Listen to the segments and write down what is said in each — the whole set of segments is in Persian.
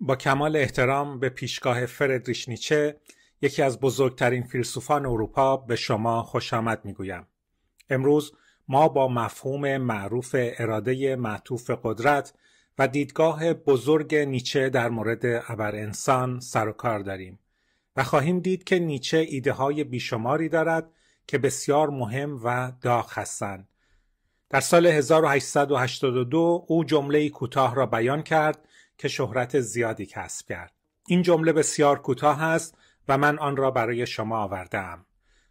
با کمال احترام به پیشگاه فردریش نیچه، یکی از بزرگترین فیلسوفان اروپا، به شما خوش آمد میگویم. امروز ما با مفهوم معروف اراده معطوف قدرت و دیدگاه بزرگ نیچه در مورد ابرانسان سر و کار داریم و خواهیم دید که نیچه ایده‌های بیشماری دارد که بسیار مهم و داغ هستند. در سال 1882 او جمله‌ای کوتاه را بیان کرد که شهرت زیادی کسب کرد. این جمله بسیار کوتاه است و من آن را برای شما آورده‌ام.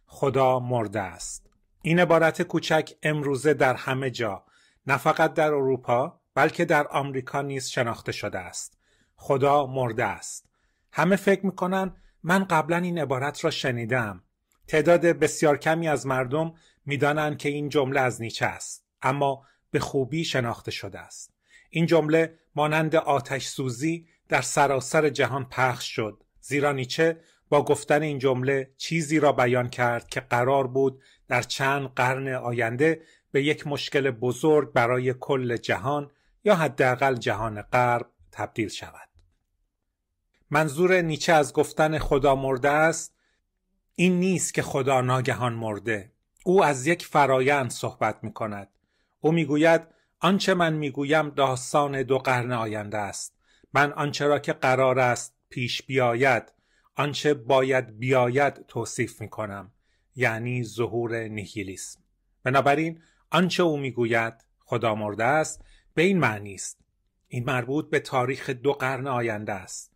خدا مرده است. این عبارت کوچک امروزه در همه جا، نه فقط در اروپا، بلکه در آمریکا نیز شناخته شده است. خدا مرده است. همه فکر می‌کنند من قبلا این عبارت را شنیدم. تعداد بسیار کمی از مردم می‌دانند که این جمله از نیچه است، اما به خوبی شناخته شده است. این جمله مانند آتش سوزی در سراسر جهان پخش شد، زیرا نیچه با گفتن این جمله چیزی را بیان کرد که قرار بود در چند قرن آینده به یک مشکل بزرگ برای کل جهان یا حداقل جهان غرب تبدیل شود. منظور نیچه از گفتن خدا مرده است این نیست که خدا ناگهان مرده. او از یک فرایند صحبت می کند. او می گوید آنچه من می گویم داستان 2 قرن آینده است. من آنچه را که قرار است پیش بیاید، آنچه باید بیاید توصیف می کنم، یعنی ظهور نیهیلیسم. بنابراین آنچه او می گوید خدا مرده است به این معنی است. این مربوط به تاریخ 2 قرن آینده است.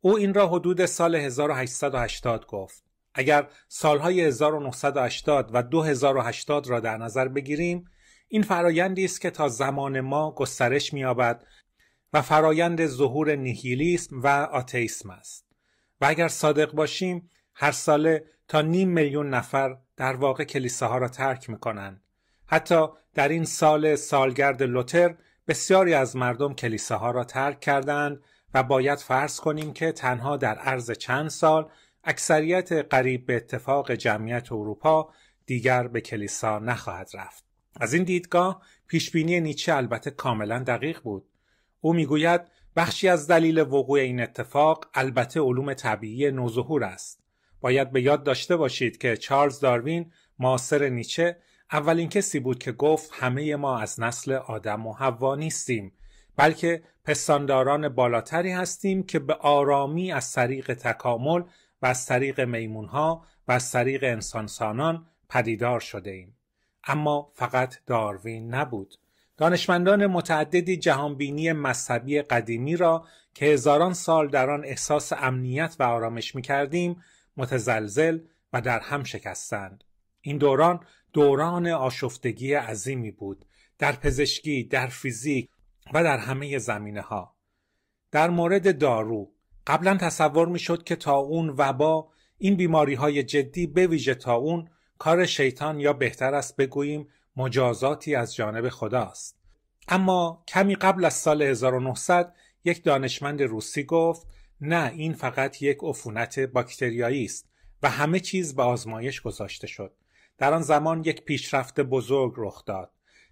او این را حدود سال 1880 گفت. اگر سالهای 1980 و 2080 را در نظر بگیریم، این فرایندی است که تا زمان ما گسترش می‌یابد و فرایند ظهور نیهیلیسم و آتئیسم است. و اگر صادق باشیم، هر ساله تا 500,000 نفر در واقع کلیساها را ترک می‌کنند. حتی در این سال سالگرد لوتر بسیاری از مردم کلیساها را ترک کردند و باید فرض کنیم که تنها در عرض چند سال اکثریت قریب به اتفاق جمعیت اروپا دیگر به کلیسا نخواهد رفت. از این دیدگاه پیشبینی نیچه البته کاملا دقیق بود. او میگوید بخشی از دلیل وقوع این اتفاق البته علوم طبیعی نوظهور است. باید به یاد داشته باشید که چارلز داروین، معاصر نیچه، اولین کسی بود که گفت همه ما از نسل آدم و حوا نیستیم، بلکه پستانداران بالاتری هستیم که به آرامی از طریق تکامل و از طریق میمونها و از طریق انسانسانان پدیدار شده ایم. اما فقط داروین نبود. دانشمندان متعددی جهانبینی مذهبی قدیمی را که هزاران سال در آن احساس امنیت و آرامش می‌کردیم متزلزل و در هم شکستند. این دوران آشفتگی عظیمی بود در پزشکی، در فیزیک و در همه زمینه‌ها. در مورد دارو قبلا تصور می‌شد که طاعون، وبا، این بیماری‌های جدی به ویژه طاعون کار شیطان یا بهتر است بگوییم مجازاتی از جانب خداست. اما کمی قبل از سال 1900 یک دانشمند روسی گفت نه، این فقط یک عفونت باکتریایی است و همه چیز به آزمایش گذاشته شد. در آن زمان یک پیشرفت بزرگ رخ داد.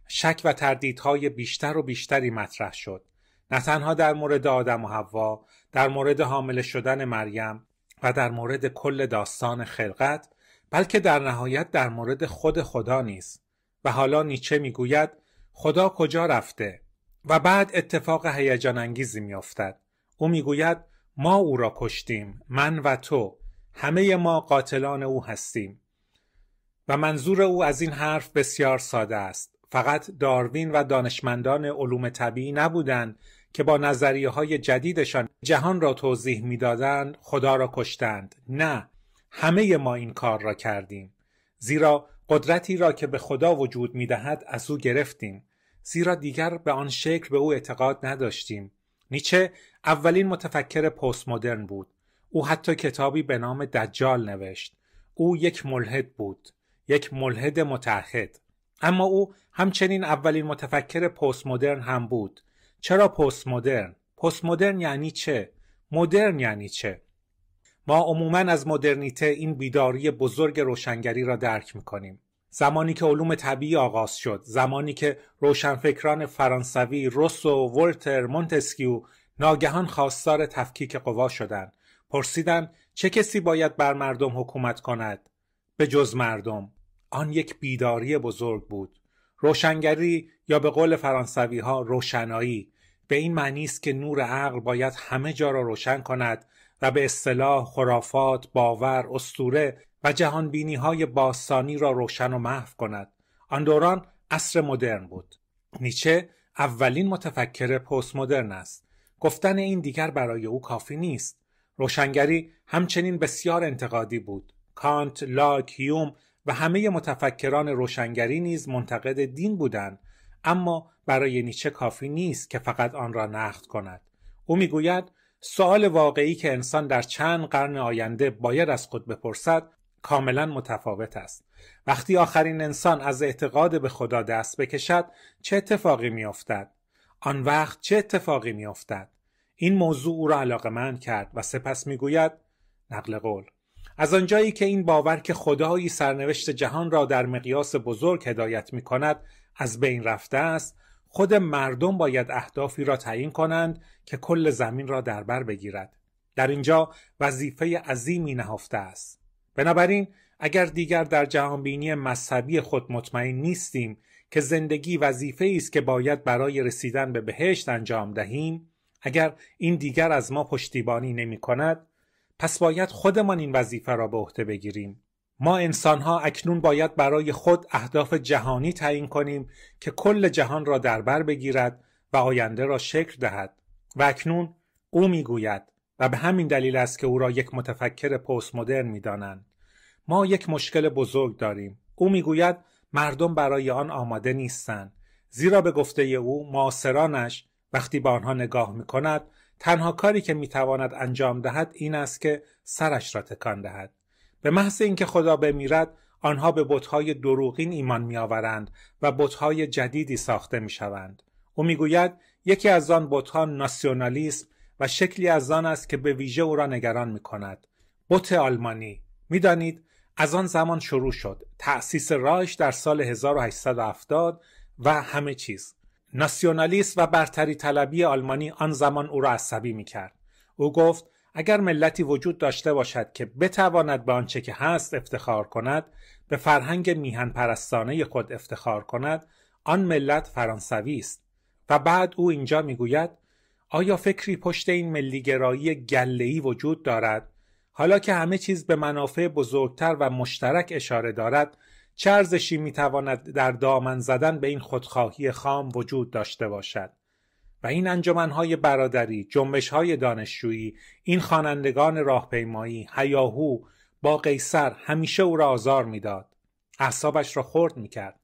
شک و تردیدهای بیشتر و بیشتری مطرح شد، نه تنها در مورد آدم و حوا، در مورد حامل شدن مریم و در مورد کل داستان خلقت، بلکه در نهایت در مورد خود خدا نیز. و حالا نیچه میگوید خدا کجا رفته؟ و بعد اتفاق هیجان انگیزی میافتد. او میگوید ما او را کشتیم، من و تو، همه ما قاتلان او هستیم. و منظور او از این حرف بسیار ساده است. فقط داروین و دانشمندان علوم طبیعی نبودند که با نظریه‌های جدیدشان جهان را توضیح می‌دادند خدا را کشتند. نه، همه ما این کار را کردیم. زیرا قدرتی را که به خدا وجود می‌دهد از او گرفتیم. زیرا دیگر به آن شکل به او اعتقاد نداشتیم. نیچه اولین متفکر پست مدرن بود. او حتی کتابی به نام دجال نوشت. او یک ملحد بود، یک ملحد متعهد. اما او همچنین اولین متفکر پست مدرن هم بود. چرا پست مدرن؟ پست مدرن یعنی چه؟ مدرن یعنی چه؟ ما عموماً از مدرنیته این بیداری بزرگ روشنگری را درک می‌کنیم. زمانی که علوم طبیعی آغاز شد، زمانی که روشنفکران فرانسوی روسو، ولتر، مونتسکیو ناگهان خواستار تفکیک قوا شدند، پرسیدند چه کسی باید بر مردم حکومت کند به جز مردم. آن یک بیداری بزرگ بود. روشنگری یا به قول فرانسوی ها روشنایی به این معنی است که نور عقل باید همه جا را روشن کند و به اصطلاح خرافات، باور، اسطوره و جهانبینی های باستانی را روشن و محو کند. آن دوران عصر مدرن بود. نیچه اولین متفکر پست مدرن است. گفتن این دیگر برای او کافی نیست. روشنگری همچنین بسیار انتقادی بود. کانت، لاک، هیوم و همه متفکران روشنگری نیز منتقد دین بودند، اما برای نیچه کافی نیست که فقط آن را نقد کند. او میگوید سؤال واقعی که انسان در چند قرن آینده باید از خود بپرسد کاملا متفاوت است. وقتی آخرین انسان از اعتقاد به خدا دست بکشد چه اتفاقی میافتد؟ آن وقت چه اتفاقی میافتد؟ این موضوع او را علاقه‌مند کرد و سپس میگوید نقل قول: از آنجایی که این باور که خدایی سرنوشت جهان را در مقیاس بزرگ هدایت می کند از بین رفته است، خود مردم باید اهدافی را تعیین کنند که کل زمین را در بر بگیرد. در اینجا وظیفه عظیمی نهفته است. بنابراین اگر دیگر در جهانبینی مذهبی خود مطمئن نیستیم که زندگی وظیفه‌ای است که باید برای رسیدن به بهشت انجام دهیم، اگر این دیگر از ما پشتیبانی نمی کند، پس باید خودمان این وظیفه را به عهده بگیریم. ما انسان‌ها اکنون باید برای خود اهداف جهانی تعیین کنیم که کل جهان را در بر بگیرد و آینده را شکل دهد. و اکنون او میگوید و به همین دلیل است که او را یک متفکر پست مدرن می‌دانند: ما یک مشکل بزرگ داریم. او میگوید مردم برای آن آماده نیستند، زیرا به گفته او معاصرانش وقتی به آنها نگاه می‌کند تنها کاری که میتواند انجام دهد این است که سرش را تکان دهد. به محض اینکه خدا بمیرد آنها به بت‌های دروغین ایمان میآورند و بت‌های جدیدی ساخته میشوند. او میگوید یکی از آن بت‌ها ناسیونالیسم و شکلی از آن است که به ویژه او را نگران میکند. بت آلمانی. میدانید از آن زمان شروع شد. تأسیس رایش در سال 1870 و همه چیز. ناسیونالیسم و برتری طلبی آلمانی آن زمان او را عصبی میکرد. او گفت اگر ملتی وجود داشته باشد که بتواند به آنچه که هست افتخار کند، به فرهنگ میهن پرستانه خود افتخار کند، آن ملت فرانسوی است. و بعد او اینجا میگوید آیا فکری پشت این ملیگرایی گله‌ای وجود دارد؟ حالا که همه چیز به منافع بزرگتر و مشترک اشاره دارد، چه ارزشی میتواند در دامن زدن به این خودخواهی خام وجود داشته باشد؟ و این انجمنهای برادری، جنبشهای دانشجویی، این خوانندگان راهپیمایی، هیاهو با قیصر همیشه او را آزار میداد. اعصابش را خرد میکرد.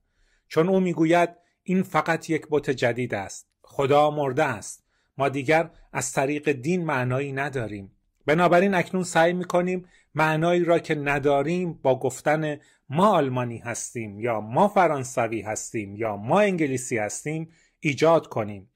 چون او میگوید این فقط یک بت جدید است. خدا مرده است. ما دیگر از طریق دین معنایی نداریم. بنابراین اکنون سعی میکنیم معنایی را که نداریم با گفتن ما آلمانی هستیم یا ما فرانسوی هستیم یا ما انگلیسی هستیم ایجاد کنیم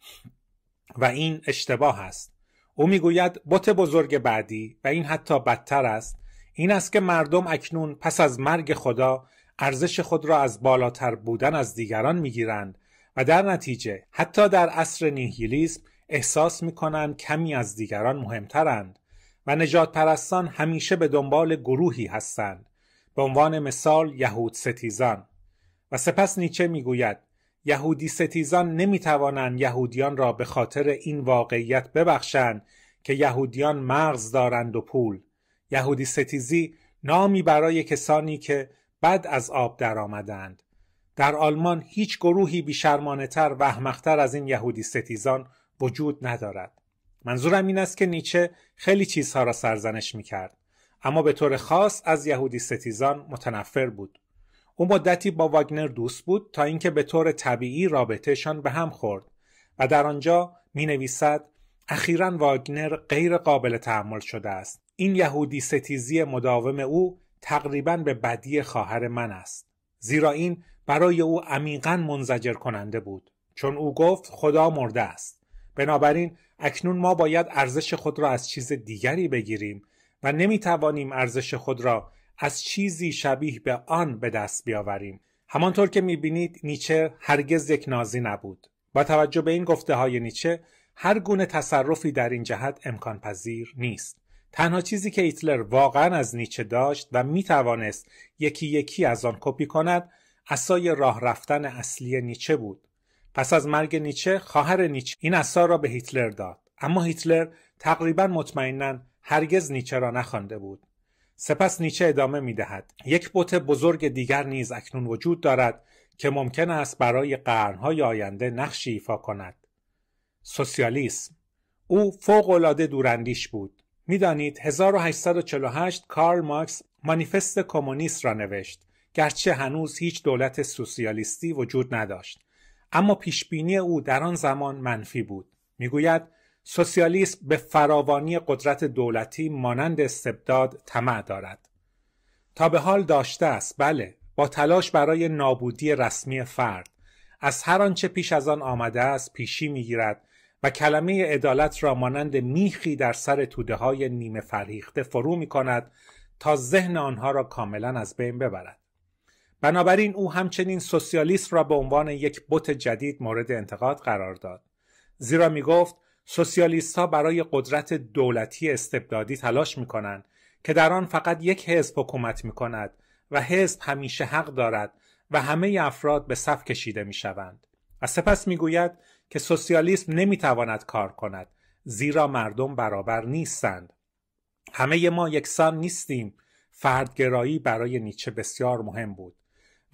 و این اشتباه است. او میگوید بت بزرگ بعدی و این حتی بدتر است، این است که مردم اکنون پس از مرگ خدا ارزش خود را از بالاتر بودن از دیگران میگیرند و در نتیجه حتی در عصر نیهیلیسم احساس میکنند کمی از دیگران مهمترند و نجات پرستان همیشه به دنبال گروهی هستند، به عنوان مثال یهود ستیزان. و سپس نیچه میگوید یهودی ستیزان نمیتوانند یهودیان را به خاطر این واقعیت ببخشند که یهودیان مغز دارند و پول. یهودی ستیزی نامی برای کسانی که بد از آب در آمدند. در آلمان هیچ گروهی بی‌شرمانه‌تر و احمق‌تر از این یهودی ستیزان وجود ندارد. منظورم این است که نیچه خیلی چیزها را سرزنش می‌کرد، اما به طور خاص از یهودی ستیزان متنفر بود. او مدتی با واگنر دوست بود تا اینکه به طور طبیعی رابطهشان به هم خورد و در آنجا می‌نویسد اخیراً واگنر غیر قابل تحمل شده است. این یهودی ستیزی مداوم او تقریباً به بدی خواهر من است. زیرا این برای او عمیقاً منزجر کننده بود، چون او گفت خدا مرده است. بنابراین اکنون ما باید ارزش خود را از چیز دیگری بگیریم و نمیتوانیم ارزش خود را از چیزی شبیه به آن به دست بیاوریم. همانطور که می‌بینید نیچه هرگز یک نازی نبود. با توجه به این گفته‌های نیچه هر گونه تصرفی در این جهت امکان پذیر نیست. تنها چیزی که هیتلر واقعا از نیچه داشت و میتوانست یکی یکی از آن کپی کند عصای راه رفتن اصلی نیچه بود. پس از مرگ نیچه خواهر نیچه این عصا را به هیتلر داد، اما هیتلر تقریبا مطمئناً هرگز نیچه را نخوانده بود. سپس نیچه ادامه می‌دهد: یک بت بزرگ دیگر نیز اکنون وجود دارد که ممکن است برای قرن‌های آینده نقشی ایفا کند. سوسیالیسم. او فوق‌العاده دوراندیش بود. می‌دانید 1848 کارل مارکس مانیفست کمونیست را نوشت، گرچه هنوز هیچ دولت سوسیالیستی وجود نداشت، اما پیشبینی او در آن زمان منفی بود. میگوید سوسیالیسم به فراوانی قدرت دولتی مانند استبداد طمع دارد. تا به حال داشته است، بله، با تلاش برای نابودی رسمی فرد. از هر آنچه پیش از آن آمده است پیشی میگیرد و کلمه عدالت را مانند میخی در سر توده‌های نیمه فرهیخته فرو می‌کند تا ذهن آنها را کاملا از بین ببرد. بنابراین او همچنین سوسیالیسم را به عنوان یک بت جدید مورد انتقاد قرار داد. زیرا میگفت سوسیالیست‌ها برای قدرت دولتی استبدادی تلاش می‌کنند که در آن فقط یک حزب حکومت می‌کند و حزب همیشه حق دارد و همه افراد به صف کشیده می‌شوند. و سپس میگوید که سوسیالیسم نمی‌تواند کار کند زیرا مردم برابر نیستند. همه ما یکسان نیستیم. فردگرایی برای نیچه بسیار مهم بود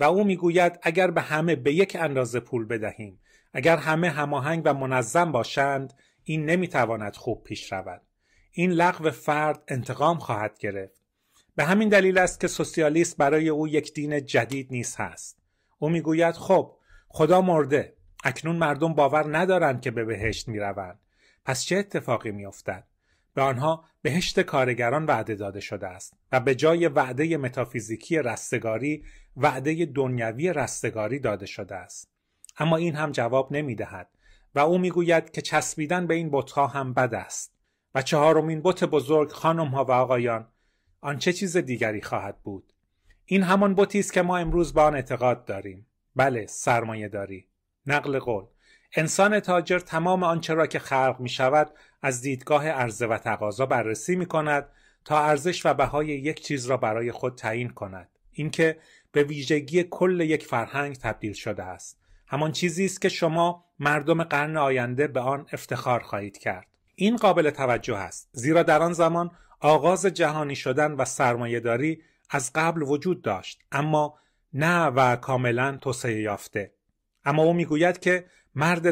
و او میگوید اگر به همه به یک اندازه پول بدهیم، اگر همه هماهنگ و منظم باشند، این نمیتواند خوب پیش رود. این لغو فرد انتقام خواهد گرفت. به همین دلیل است که سوسیالیسم برای او یک دین جدید نیز هست. او میگوید خب خدا مرده، اکنون مردم باور ندارند که به بهشت میروند، پس چه اتفاقی میافتد؟ به آنها بهشت کارگران وعده داده شده است و به جای وعده متافیزیکی رستگاری وعده دنیوی رستگاری داده شده است. اما این هم جواب نمیدهد و او میگوید که چسبیدن به این بت‌ها هم بد است. و چهارمین بت بزرگ، خانم‌ها و آقایان، آن چه چیز دیگری خواهد بود؟ این همان بتی است که ما امروز به آن اعتقاد داریم. بله، سرمایه داری. نقل قول. انسان تاجر تمام آنچه را که خلق می شود از دیدگاه عرضه و تقاضا بررسی می کند تا ارزش و بهای یک چیز را برای خود تعیین کند. این که به ویژگی کل یک فرهنگ تبدیل شده است. همان چیزی است که شما مردم قرن آینده به آن افتخار خواهید کرد. این قابل توجه است، زیرا در آن زمان آغاز جهانی شدن و سرمایه‌داری از قبل وجود داشت، اما نه و کاملا توسعه یافته. اما او میگوید که مرد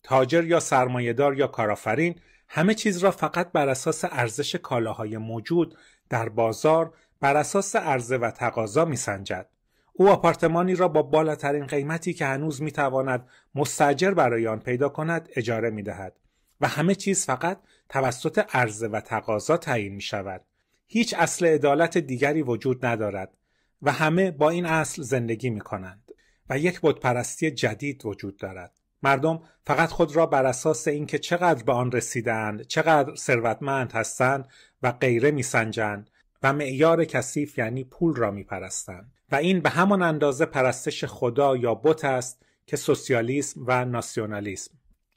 تاجر یا سرمایه‌دار یا کارآفرین همه چیز را فقط بر اساس ارزش کالاهای موجود در بازار بر اساس عرضه و تقاضا میسنجد. او آپارتمانی را با بالاترین قیمتی که هنوز میتواند مستاجر برای آن پیدا کند اجاره میدهد و همه چیز فقط توسط عرضه و تقاضا تعیین میشود. هیچ اصل عدالت دیگری وجود ندارد و همه با این اصل زندگی میکنند و یک بتپرستی جدید وجود دارد. مردم فقط خود را بر اساس اینکه چقدر به آن رسیدند، چقدر ثروتمند هستند و غیره میسنجند و معیار کثیف یعنی پول را میپرستند و این به همان اندازه پرستش خدا یا بت است که سوسیالیسم و ناسیونالیسم.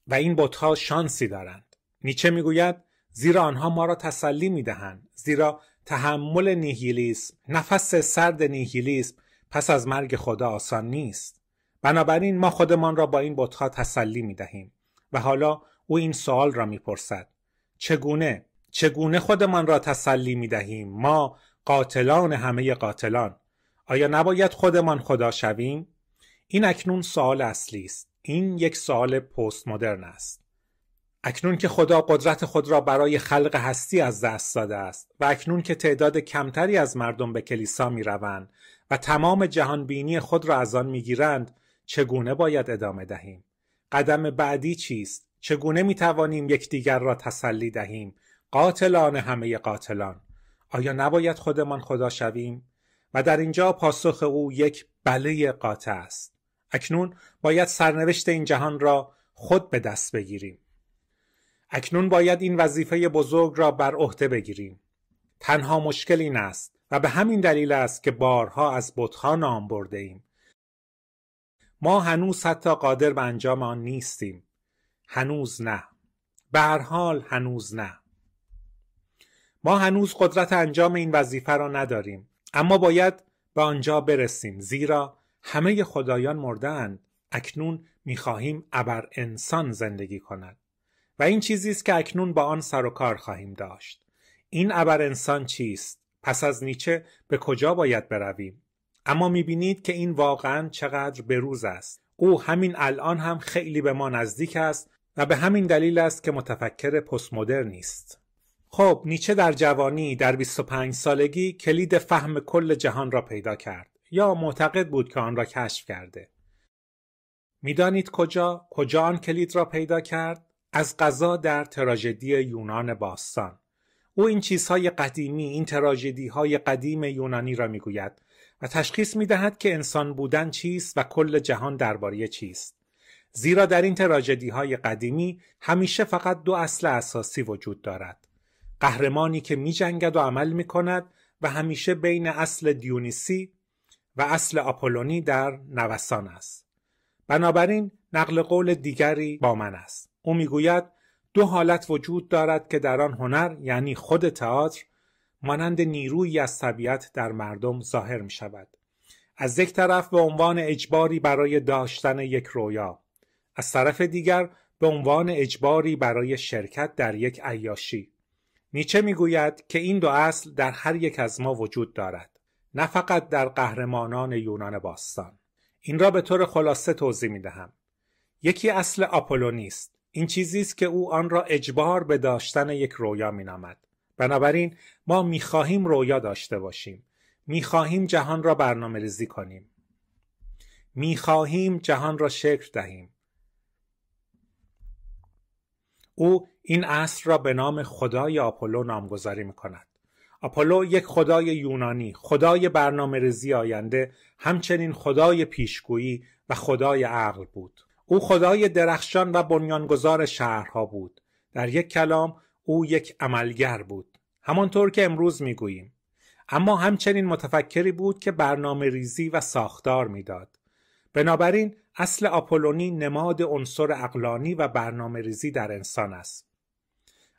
و این بت‌ها شانسی دارند. نیچه میگوید زیرا آنها ما را تسلی میدهند، زیرا تحمل نیهیلیسم، نفس سرد نیهیلیسم پس از مرگ خدا آسان نیست. بنابراین ما خودمان را با این بت‌ها تسلی میدهیم. و حالا او این سوال را میپرسد: چگونه خودمان را تسلی میدهیم؟ ما قاتلان همه قاتلان. آیا نباید خودمان خدا شویم؟ این اکنون سوال اصلی است. این یک سوال پست مدرن است. اکنون که خدا قدرت خود را برای خلق هستی از دست داده است و اکنون که تعداد کمتری از مردم به کلیسا می روند و تمام جهان بینی خود را از آن می گیرند، چگونه باید ادامه دهیم؟ قدم بعدی چیست؟ چگونه می توانیم یکدیگر را تسلی دهیم؟ قاتلان همه قاتلان. آیا نباید خودمان خدا شویم؟ و در اینجا پاسخ او یک بله قاطع است. اکنون باید سرنوشت این جهان را خود به دست بگیریم. اکنون باید این وظیفه بزرگ را بر عهده بگیریم. تنها مشکل این است و به همین دلیل است که بارها از بت‌ها نام برده ایم. ما هنوز حتی قادر به انجام آن نیستیم. هنوز نه. به هر حال هنوز نه. ما هنوز قدرت انجام این وظیفه را نداریم، اما باید به آنجا برسیم، زیرا همه خدایان مردند. اکنون می‌خواهیم ابر انسان زندگی کند و این چیزی است که اکنون با آن سر و کار خواهیم داشت. این ابر انسان چیست؟ پس از نیچه به کجا باید برویم؟ اما می‌بینید که این واقعاً چقدر بروز است. او همین الان هم خیلی به ما نزدیک است و به همین دلیل است که متفکر پست مدرن است. خب نیچه در جوانی، در 25 سالگی کلید فهم کل جهان را پیدا کرد یا معتقد بود که آن را کشف کرده. میدانید کجا آن کلید را پیدا کرد؟ از قضا در تراژدی یونان باستان. او این چیزهای قدیمی، این تراژدی‌های قدیم یونانی را میگوید و تشخیص میدهد که انسان بودن چیست و کل جهان درباره چیست. زیرا در این تراژدی‌های قدیمی همیشه فقط دو اصل اساسی وجود دارد: قهرمانی که می‌جنگد و عمل می‌کند و همیشه بین اصل دیونیسی و اصل آپولونی در نوسان است. بنابراین نقل قول دیگری با من است. او میگوید دو حالت وجود دارد که در آن هنر، یعنی خود تئاتر، مانند نیرویی از طبیعت در مردم ظاهر می شود. از یک طرف به عنوان اجباری برای داشتن یک رویا، از طرف دیگر به عنوان اجباری برای شرکت در یک عیاشی. نیچه میگوید که این دو اصل در هر یک از ما وجود دارد، نه فقط در قهرمانان یونان باستان. این را به طور خلاصه توضیح می دهم. یکی اصل آپولونی است. این چیزی است که او آن را اجبار به داشتن یک رویا می نامد. بنابراین ما می خواهیم رویا داشته باشیم. می خواهیم جهان را برنامه ریزی کنیم. می خواهیم جهان را شکل دهیم. او این اصل را به نام خدای آپولو نامگذاری می کند. آپولو یک خدای یونانی، خدای برنامه ریزی آینده، همچنین خدای پیشگویی و خدای عقل بود. او خدای درخشان و بنیانگذار شهرها بود. در یک کلام او یک عملگر بود، همانطور که امروز میگوییم. اما همچنین متفکری بود که برنامه ریزی و ساختار میداد. بنابراین اصل آپولونی نماد عنصر عقلانی و برنامه ریزی در انسان است.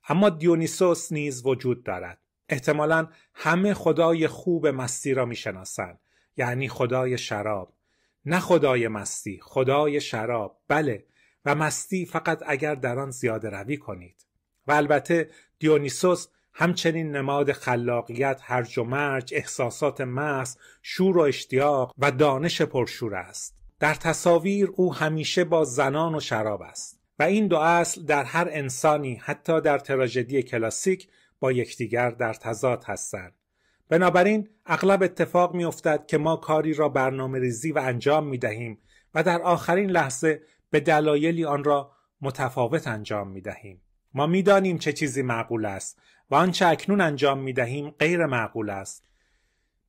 اما دیونیسوس نیز وجود دارد. احتمالاً همه خدای خوب مستی را میشناسند، یعنی خدای شراب. نه خدای مستی، خدای شراب. بله، و مستی فقط اگر در آن زیاده روی کنید. و البته دیونیسوس همچنین نماد خلاقیت، هرج و مرج، احساسات محض، شور و اشتیاق و دانش پرشور است. در تصاویر او همیشه با زنان و شراب است و این دو اصل در هر انسانی، حتی در تراژدی کلاسیک، با یکدیگر در تضاد هستند. بنابراین اغلب اتفاق می افتد که ما کاری را برنامه ریزی و انجام می دهیم و در آخرین لحظه به دلایلی آن را متفاوت انجام می دهیم. ما می دانیم چه چیزی معقول است و آنچه اکنون انجام می دهیم غیر معقول است.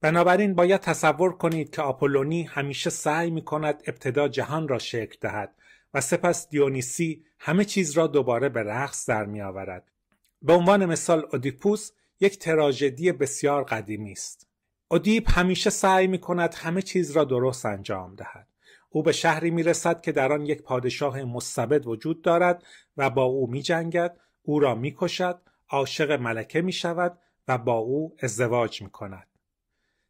بنابراین باید تصور کنید که آپولونی همیشه سعی می کند ابتدا جهان را شکل دهد و سپس دیونیسی همه چیز را دوباره به رقص در می آورد. به عنوان مثال اودیپوس یک تراژدی بسیار قدیمی است. اودیپ همیشه سعی می کند همه چیز را درست انجام دهد. او به شهری می رسد که در آن یک پادشاه مستبد وجود دارد و با او می جنگد، او را می کشد، عاشق ملکه می شود و با او ازدواج می کند.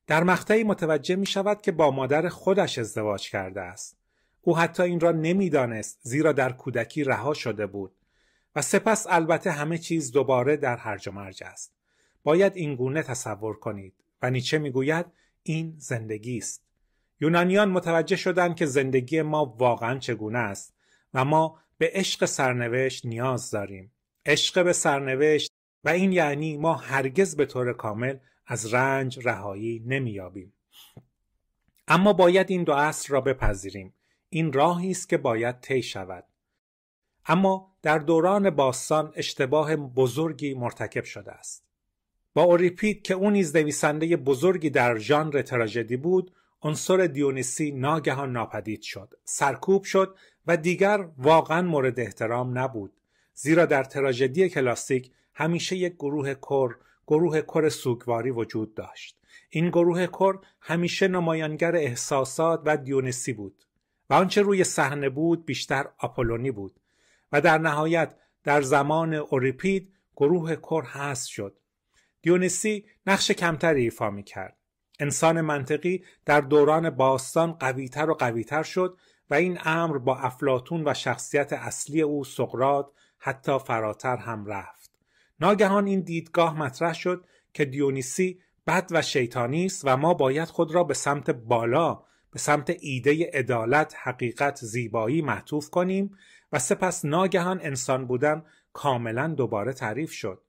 در مقطعی متوجه می شود که با مادر خودش ازدواج کرده است. او حتی این را نمی دانست، زیرا در کودکی رها شده بود. و سپس البته همه چیز دوباره در هرج و مرج است. باید این گونه تصور کنید و نیچه میگوید این زندگی است. یونانیان متوجه شدند که زندگی ما واقعا چگونه است و ما به عشق سرنوشت نیاز داریم. عشق به سرنوشت و این یعنی ما هرگز به طور کامل از رنج رهایی نمی‌یابیم. اما باید این دو اصل را بپذیریم. این راهی است که باید طی شود. اما در دوران باستان اشتباه بزرگی مرتکب شده است. با اوریپید که اون نیز نویسنده بزرگی در ژانر تراژدی بود، عنصر دیونیسی ناگهان ناپدید شد، سرکوب شد و دیگر واقعا مورد احترام نبود. زیرا در تراژدی کلاسیک همیشه یک گروه کور سوگواری وجود داشت. این گروه کور همیشه نمایانگر احساسات و دیونیسی بود. و آنچه روی صحنه بود بیشتر آپولونی بود و در نهایت در زمان اوریپید گروه کور حذف شد. دیونیسی نقش کمتری ایفا می‌کرد. انسان منطقی در دوران باستان قوی‌تر و قوی‌تر شد و این امر با افلاطون و شخصیت اصلی او سقراط حتی فراتر هم رفت. ناگهان این دیدگاه مطرح شد که دیونیسی بد و شیطانی است و ما باید خود را به سمت بالا، به سمت ایده عدالت، حقیقت، زیبایی معطوف کنیم و سپس ناگهان انسان بودن کاملا دوباره تعریف شد.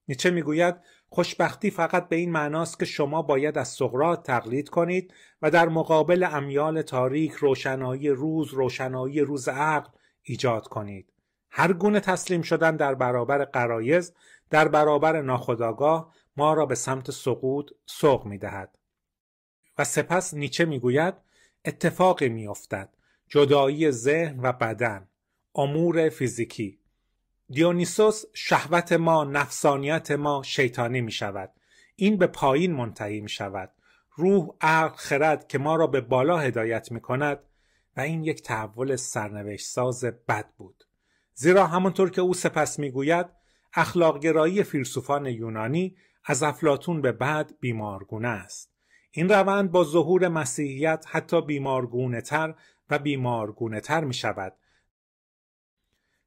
نیچه میگوید خوشبختی فقط به این معناست که شما باید از سقراط تقلید کنید و در مقابل امیال تاریک روشنایی روز عقل ایجاد کنید. هر گونه تسلیم شدن در برابر غرایز، در برابر ناخودآگاه ما را به سمت سقوط سوق می‌دهد. و سپس نیچه میگوید اتفاقی میافتد، جدایی ذهن و بدن، امور فیزیکی. دیونیسوس شهوت ما، نفسانیت ما شیطانی می شود. این به پایین منتهی می شود. روح، عقل، خرد که ما را به بالا هدایت می کند و این یک تحول سرنوشت ساز بد بود. زیرا همونطور که او سپس می گوید اخلاق گرایی فیلسوفان یونانی از افلاطون به بعد بیمارگونه است. این روند با ظهور مسیحیت حتی بیمارگونه تر می شود.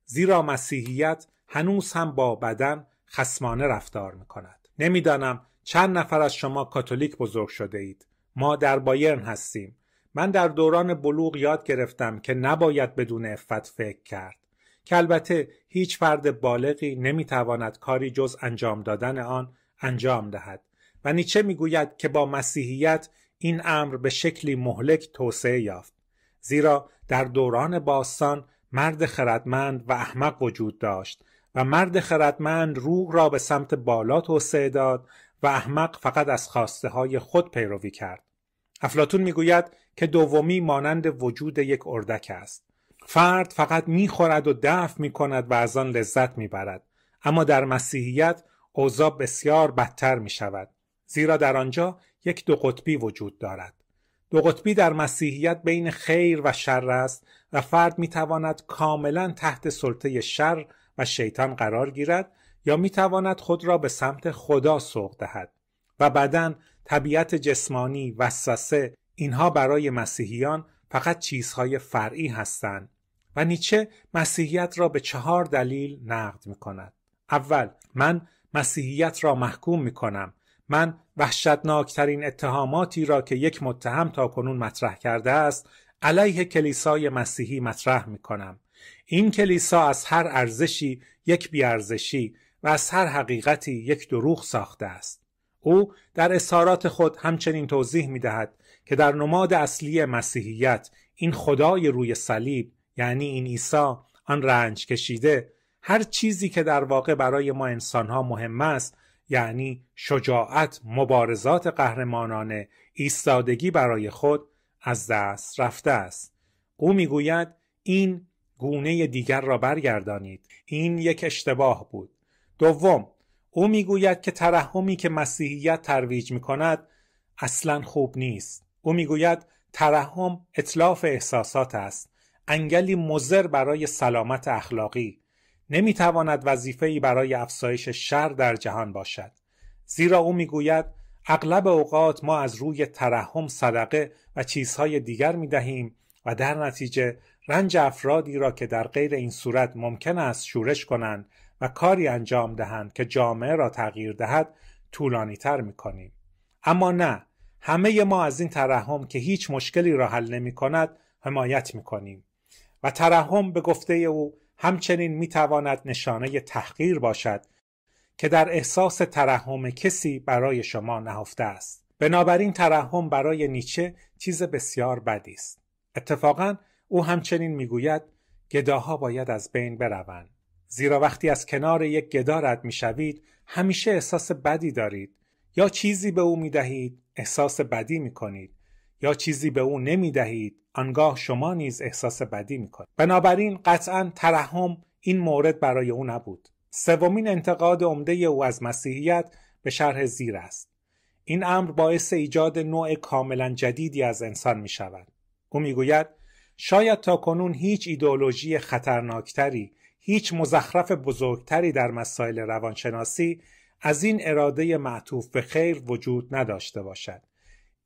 زیرا مسیحیت هنوز هم با بدن خصمانه رفتار می کند. نمیدانم چند نفر از شما کاتولیک بزرگ شده اید. ما در بایرن هستیم. من در دوران بلوغ یاد گرفتم که نباید بدون عفت فکر کرد. که البته هیچ فرد بالغی نمیتواند کاری جز انجام دادن آن انجام دهد. و نیچه میگوید که با مسیحیت این امر به شکلی مهلک توسعه یافت. زیرا در دوران باستان مرد خردمند و احمق وجود داشت و مرد خردمند روح را به سمت بالا توسعه داد و احمق فقط از خواسته های خود پیروی کرد. افلاطون میگوید که دومی مانند وجود یک اردک است. فرد فقط میخورد و دفع میکند و از آن لذت میبرد. اما در مسیحیت اوضاع بسیار بدتر میشود. زیرا در آنجا یک دو قطبی وجود دارد. دو قطبی در مسیحیت بین خیر و شر است و فرد میتواند کاملا تحت سلطه شر و شیطان قرار گیرد یا میتواند خود را به سمت خدا سوق دهد. و بدن، طبیعت جسمانی، وسوسه، اینها برای مسیحیان فقط چیزهای فرعی هستند. و نیچه مسیحیت را به 4 دلیل نقد میکند. اول، من مسیحیت را محکوم میکنم. من وحشتناکترین اتهاماتی را که یک متهم تاکنون مطرح کرده است علیه کلیسای مسیحی مطرح می کنم. این کلیسا از هر ارزشی یک بی‌ارزشی و از هر حقیقتی یک دروغ ساخته است. او در اظهارات خود همچنین توضیح می دهد که در نماد اصلی مسیحیت این خدای روی صلیب، یعنی این عیسی، آن رنج کشیده، هر چیزی که در واقع برای ما انسانها مهم است، یعنی شجاعت، مبارزات قهرمانانه، ایستادگی برای خود، از دست رفته است. او میگوید این گونه دیگر را برگردانید. این یک اشتباه بود. دوم، او میگوید که ترحمی که مسیحیت ترویج میکند اصلاً خوب نیست. او میگوید ترحم اتلاف احساسات است، انگلی مضر برای سلامت اخلاقی. نمیتواند وظیفه‌ای برای افزایش شر در جهان باشد. زیرا او میگوید اغلب اوقات ما از روی ترحم صدقه و چیزهای دیگر میدهیم و در نتیجه رنج افرادی را که در غیر این صورت ممکن است شورش کنند و کاری انجام دهند که جامعه را تغییر دهد طولانی تر میکنیم. اما نه، همه ما از این ترحم که هیچ مشکلی را حل نمی کند حمایت میکنیم. و ترحم به گفته او همچنین میتواند نشانه تحقیر باشد که در احساس ترحم کسی برای شما نهفته است. بنابراین ترحم برای نیچه چیز بسیار بدی است. اتفاقاً او همچنین میگوید گداها باید از بین بروند. زیرا وقتی از کنار یک گدا رد میشوید همیشه احساس بدی دارید. یا چیزی به او میدهید، احساس بدی میکنید، یا چیزی به او نمیدهید، آنگاه شما نیز احساس بدی میکنید. بنابراین قطعاً ترحم این مورد برای او نبود. سومین انتقاد عمده او از مسیحیت به شرح زیر است. این امر باعث ایجاد نوع کاملا جدیدی از انسان می شود. او می گوید شاید تاکنون هیچ ایدئولوژی خطرناکتری، هیچ مزخرف بزرگتری در مسائل روانشناسی از این اراده معطوف به خیر وجود نداشته باشد.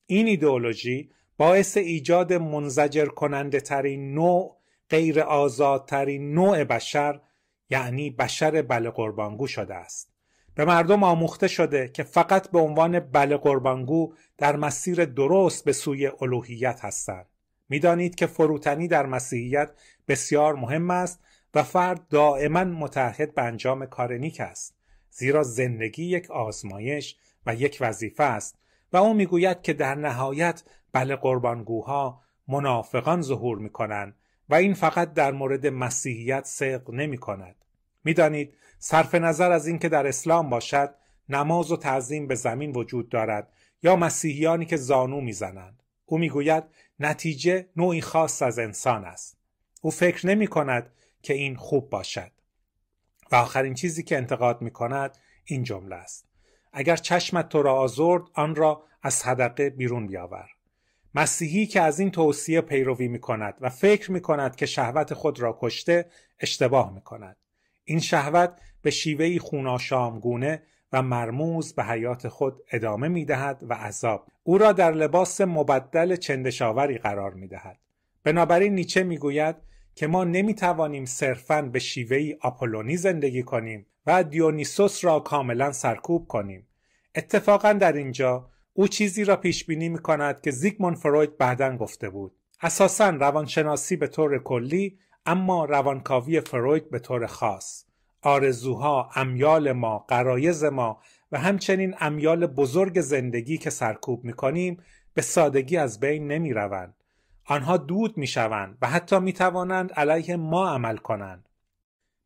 این ایدئولوژی باعث ایجاد منزجر کننده ترین نوع، غیر آزادترین نوع بشر، یعنی بشر بله قربانگو شده است. به مردم آموخته شده که فقط به عنوان بله قربانگو در مسیر درست به سوی الوهیت هستند. می‌دانید که فروتنی در مسیحیت بسیار مهم است و فرد دائما متعهد به انجام کار نیک است، زیرا زندگی یک آزمایش و یک وظیفه است و او میگوید که در نهایت بله قربانگوها منافقان ظهور می‌کنند و این فقط در مورد مسیحیت صدق نمی‌کند. می‌دانید صرف نظر از اینکه در اسلام باشد نماز و تعظیم به زمین وجود دارد یا مسیحیانی که زانو می‌زنند، او میگوید نتیجه نوعی خاص از انسان است. او فکر نمی‌کند که این خوب باشد. و آخرین چیزی که انتقاد می‌کند این جمله است: اگر چشمت تو را آزرد آن را از صدقه بیرون بیاور. مسیحی که از این توصیه پیروی می‌کند و فکر می‌کند که شهوت خود را کشته، اشتباه می‌کند. این شهوت به شیوهی خوناشامگونه و مرموز به حیات خود ادامه می‌دهد و عذاب او را در لباس مبدل چندشاوری قرار می‌دهد. بنابراین نیچه می‌گوید که ما نمی‌توانیم صرفاً به شیوهی آپولونی زندگی کنیم و دیونیسوس را کاملاً سرکوب کنیم. اتفاقاً در اینجا او چیزی را پیش بینی می‌کند که زیگموند فروید بعداً گفته بود. اساساً روانشناسی به طور کلی، اما روانکاوی فروید به طور خاص. آرزوها، امیال ما، غرایز ما و همچنین امیال بزرگ زندگی که سرکوب می‌کنیم به سادگی از بین نمی‌روند. آنها دود می‌شوند و حتی می‌توانند علیه ما عمل کنند.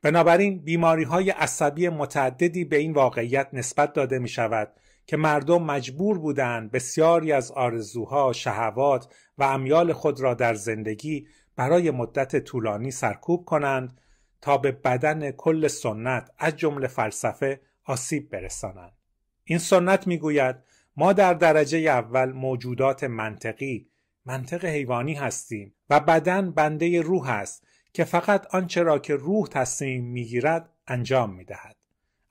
بنابراین بیماری‌های عصبی متعددی به این واقعیت نسبت داده می‌شود که مردم مجبور بودند بسیاری از آرزوها، شهوات و امیال خود را در زندگی برای مدت طولانی سرکوب کنند تا به بدن کل سنت از جمله فلسفه آسیب برسانند. این سنت میگوید ما در درجه اول موجودات منطق حیوانی هستیم و بدن بنده روح است که فقط آنچه را که روح تصمیم میگیرد انجام میدهد.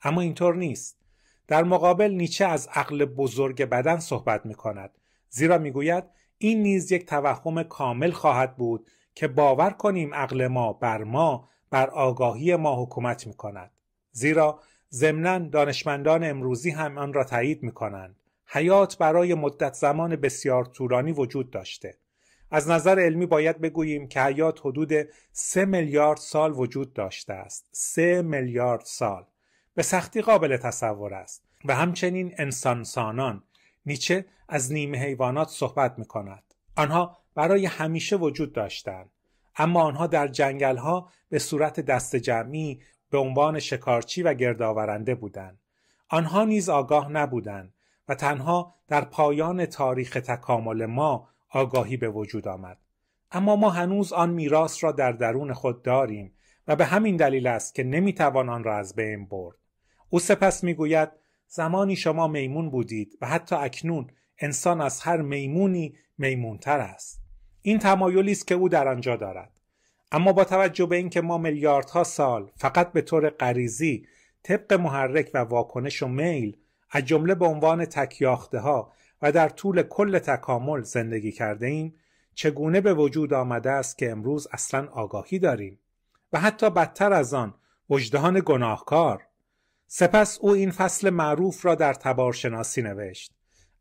اما اینطور نیست. در مقابل نیچه از عقل بزرگ بدن صحبت میکند، زیرا میگوید این نیز یک توهم کامل خواهد بود که باور کنیم عقل ما بر آگاهی ما حکومت میکند. زیرا ضمناً دانشمندان امروزی هم آن را تایید میکنند. حیات برای مدت زمان بسیار طولانی وجود داشته. از نظر علمی باید بگوییم که حیات حدود 3 میلیارد سال وجود داشته است. 3 میلیارد سال. به سختی قابل تصور است. و همچنین انسانسانان. نیچه از نیمه حیوانات صحبت میکند. آنها برای همیشه وجود داشتند. اما آنها در جنگل‌ها به صورت دست جمعی به عنوان شکارچی و گردآورنده بودند. آنها نیز آگاه نبودند و تنها در پایان تاریخ تکامل ما آگاهی به وجود آمد. اما ما هنوز آن میراث را در درون خود داریم و به همین دلیل است که نمیتوان آن را از بین برد. او سپس میگوید زمانی شما میمون بودید و حتی اکنون انسان از هر میمونی میمونتر است. این تمایلی است که او در آنجا دارد. اما با توجه به اینکه ما میلیاردها سال فقط به طور غریزی طبق محرک و واکنش و میل از جمله به عنوان تکیاخته‌ها و در طول کل تکامل زندگی کرده ایم، چگونه به وجود آمده است که امروز اصلاً آگاهی داریم و حتی بدتر از آن وجدان گناهکار. سپس او این فصل معروف را در تبارشناسی نوشت،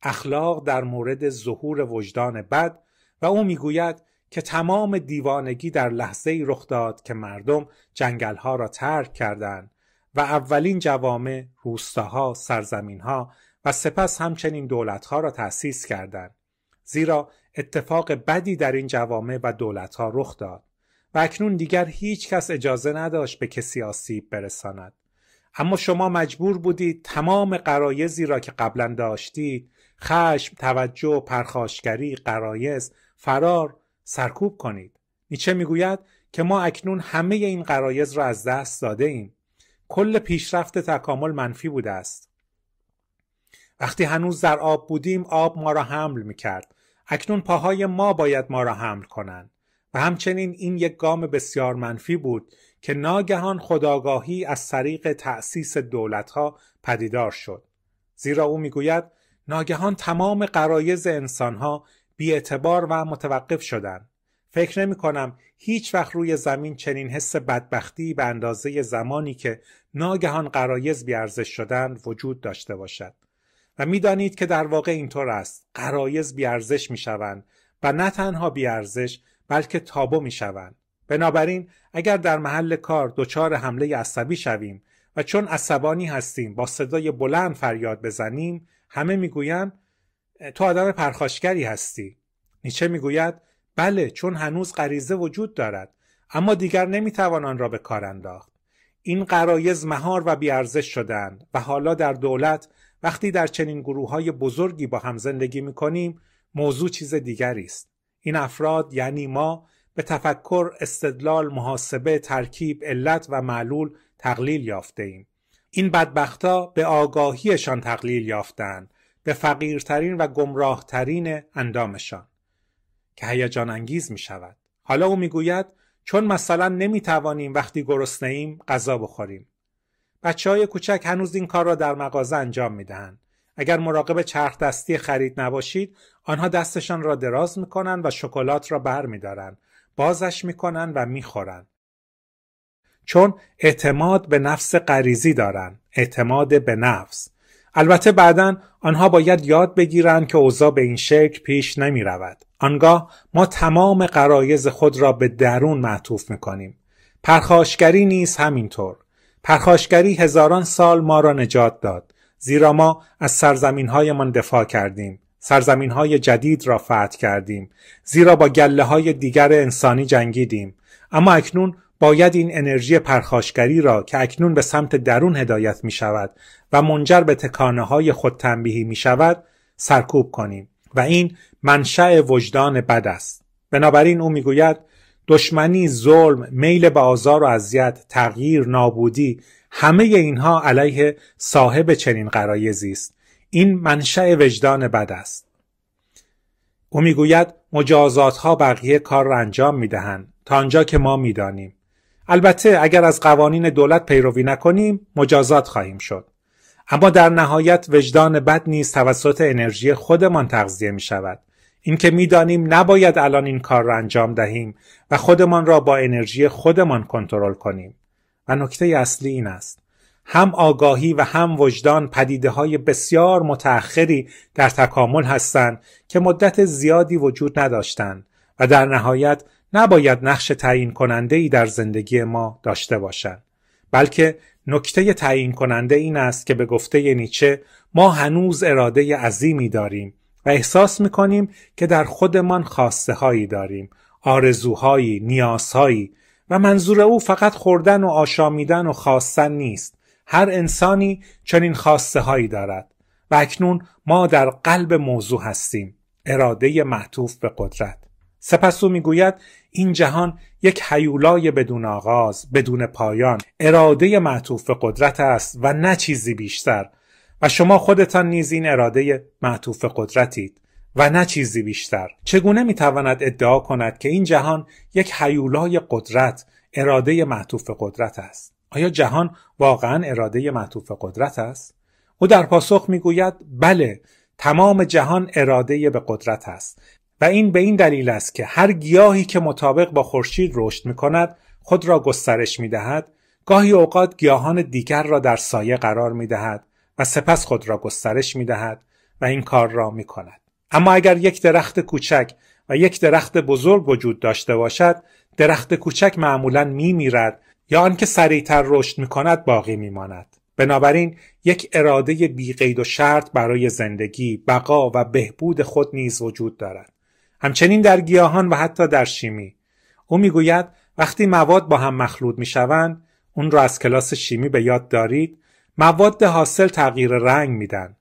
اخلاق در مورد ظهور وجدان بد، و او میگوید که تمام دیوانگی در لحظه‌ای رخ داد که مردم جنگل‌ها را ترک کردند و اولین جوامع، روستاها، سرزمین‌ها و سپس همچنین دولت‌ها را تأسیس کردند، زیرا اتفاق بدی در این جوامع و دولت‌ها رخ داد و اکنون دیگر هیچ کس اجازه نداشت به کسی آسیب برساند. اما شما مجبور بودید تمام غرایزی را که قبلا داشتید، خشم، توجه، پرخاشگری، غرایز، فرار، سرکوب کنید. نیچه میگوید که ما اکنون همه این غرایز را از دست داده ایم. کل پیشرفت تکامل منفی بوده است. وقتی هنوز در آب بودیم آب ما را حمل میکرد. اکنون پاهای ما باید ما را حمل کنند و همچنین این یک گام بسیار منفی بود که ناگهان خودآگاهی از طریق تأسیس دولت‌ها پدیدار شد. زیرا او میگوید ناگهان تمام غرایز انسان‌ها بی‌اعتبار و متوقف شدند. فکر نمی‌کنم هیچ وقت روی زمین چنین حس بدبختی به اندازه زمانی که ناگهان غرایز بی‌ارزش شدند وجود داشته باشد. و می‌دانید که در واقع اینطور است. غرایز بی‌ارزش می‌شوند و نه تنها بی‌ارزش بلکه تابو می‌شوند. بنابراین اگر در محل کار دچار حمله عصبی شویم و چون عصبانی هستیم با صدای بلند فریاد بزنیم، همه میگویند تو آدم پرخاشگری هستی. نیچه میگوید بله، چون هنوز غریزه وجود دارد، اما دیگر نمیتوان آن را به کار انداخت. این غرایز مهار و بیارزش شدند و حالا در دولت وقتی در چنین گروه‌های بزرگی با هم زندگی میکنیم موضوع چیز دیگری است. این افراد یعنی ما به تفکر، استدلال، محاسبه، ترکیب، علت و معلول تقلیل یافته ایم. این بدبختا به آگاهیشان تقلیل یافتند، به فقیرترین و گمراهترین اندامشان که هیجان انگیز می شود. حالا او می گوید چون مثلا نمی توانیم وقتی گرسنه ایم غذا بخوریم. بچه‌های کوچک هنوز این کار را در مغازه انجام می دهند. اگر مراقب چرخ دستی خرید نباشید، آنها دستشان را دراز می کنند و شکلات را بر می دارند، بازش می کنند و می خورند. چون اعتماد به نفس غریزی دارند، اعتماد به نفس. البته بعداً آنها باید یاد بگیرند که اوضاع به این شکل پیش نمی رود. آنگاه ما تمام غرایز خود را به درون معطوف می کنیم. پرخاشگری نیز همینطور. پرخاشگری هزاران سال ما را نجات داد، زیرا ما از سرزمین‌هایمان دفاع کردیم، سرزمین‌های جدید را فتح کردیم، زیرا با گله‌های دیگر انسانی جنگیدیم. اما اکنون باید این انرژی پرخاشگری را که اکنون به سمت درون هدایت می شود و منجر به تکانه‌های خودتنبیهی می شود سرکوب کنیم و این منشأ وجدان بد است. بنابراین او می گوید دشمنی، ظلم، میل به آزار و اذیت، تغییر، نابودی، همه اینها علیه صاحب چنین غرایزی است. این منشأ وجدان بد است. او می گوید مجازات ها بقیه کار را انجام می دهند تا آنجا که ما می دانیم. البته اگر از قوانین دولت پیروی نکنیم مجازات خواهیم شد. اما در نهایت وجدان بد نیز توسط انرژی خودمان تغذیه می شود. این که می دانیم نباید الان این کار را انجام دهیم و خودمان را با انرژی خودمان کنترل کنیم. و نکته اصلی این است. هم آگاهی و هم وجدان پدیده‌های بسیار متأخری در تکامل هستند که مدت زیادی وجود نداشتند و در نهایت نباید نقش تعیین کننده‌ای در زندگی ما داشته باشند. بلکه نکته تعیین کننده این است که به گفته نیچه ما هنوز اراده عظیمی داریم و احساس می‌کنیم که در خودمان خواسته هایی داریم، آرزوهایی، نیازهایی، و منظور او فقط خوردن و آشامیدن و خواستن نیست. هر انسانی چنین خواسته هایی دارد و اکنون ما در قلب موضوع هستیم، اراده معطوف به قدرت. سپس او میگوید این جهان یک هیولای بدون آغاز، بدون پایان، اراده معطوف به قدرت است و نه چیزی بیشتر، و شما خودتان نیز این اراده معطوف قدرتید و نه چیزی بیشتر. چگونه میتواند ادعا کند که این جهان یک هیولای قدرت، اراده معطوف قدرت است؟ آیا جهان واقعا اراده معطوف قدرت است؟ او در پاسخ میگوید بله، تمام جهان اراده به قدرت است و این به این دلیل است که هر گیاهی که مطابق با خورشید رشد میکند خود را گسترش میدهد، گاهی اوقات گیاهان دیگر را در سایه قرار میدهد و سپس خود را گسترش میدهد و این کار را میکند. اما اگر یک درخت کوچک و یک درخت بزرگ وجود داشته باشد، درخت کوچک معمولاً میمیرد یا آنکه سریعتر رشد میکند باقی میماند. بنابراین یک اراده بی قید و شرط برای زندگی، بقا و بهبود خود نیز وجود دارد. همچنین در گیاهان و حتی در شیمی. او میگوید وقتی مواد با هم مخلوط میشوند، اون را از کلاس شیمی به یاد دارید، مواد حاصل تغییر رنگ میدن،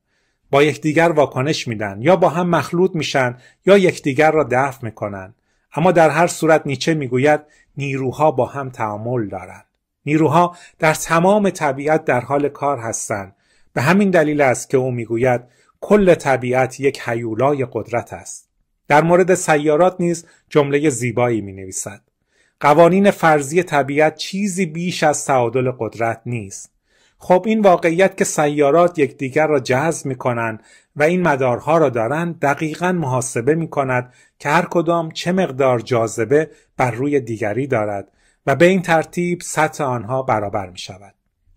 با یکدیگر واکنش میدن، یا با هم مخلوط میشن یا یکدیگر را دفع میکنن. اما در هر صورت نیچه میگوید نیروها با هم تعامل دارند. نیروها در تمام طبیعت در حال کار هستند. به همین دلیل است که او میگوید کل طبیعت یک هیولای قدرت است. در مورد سیارات نیز جمله زیبایی می‌نویسد: قوانین فرضی طبیعت چیزی بیش از تعادل قدرت نیست. خب این واقعیت که سیارات یکدیگر را جذب می‌کنند و این مدارها را دارند دقیقاً محاسبه می‌کند که هر کدام چه مقدار جاذبه بر روی دیگری دارد و به این ترتیب سطح آنها برابر می‌شود.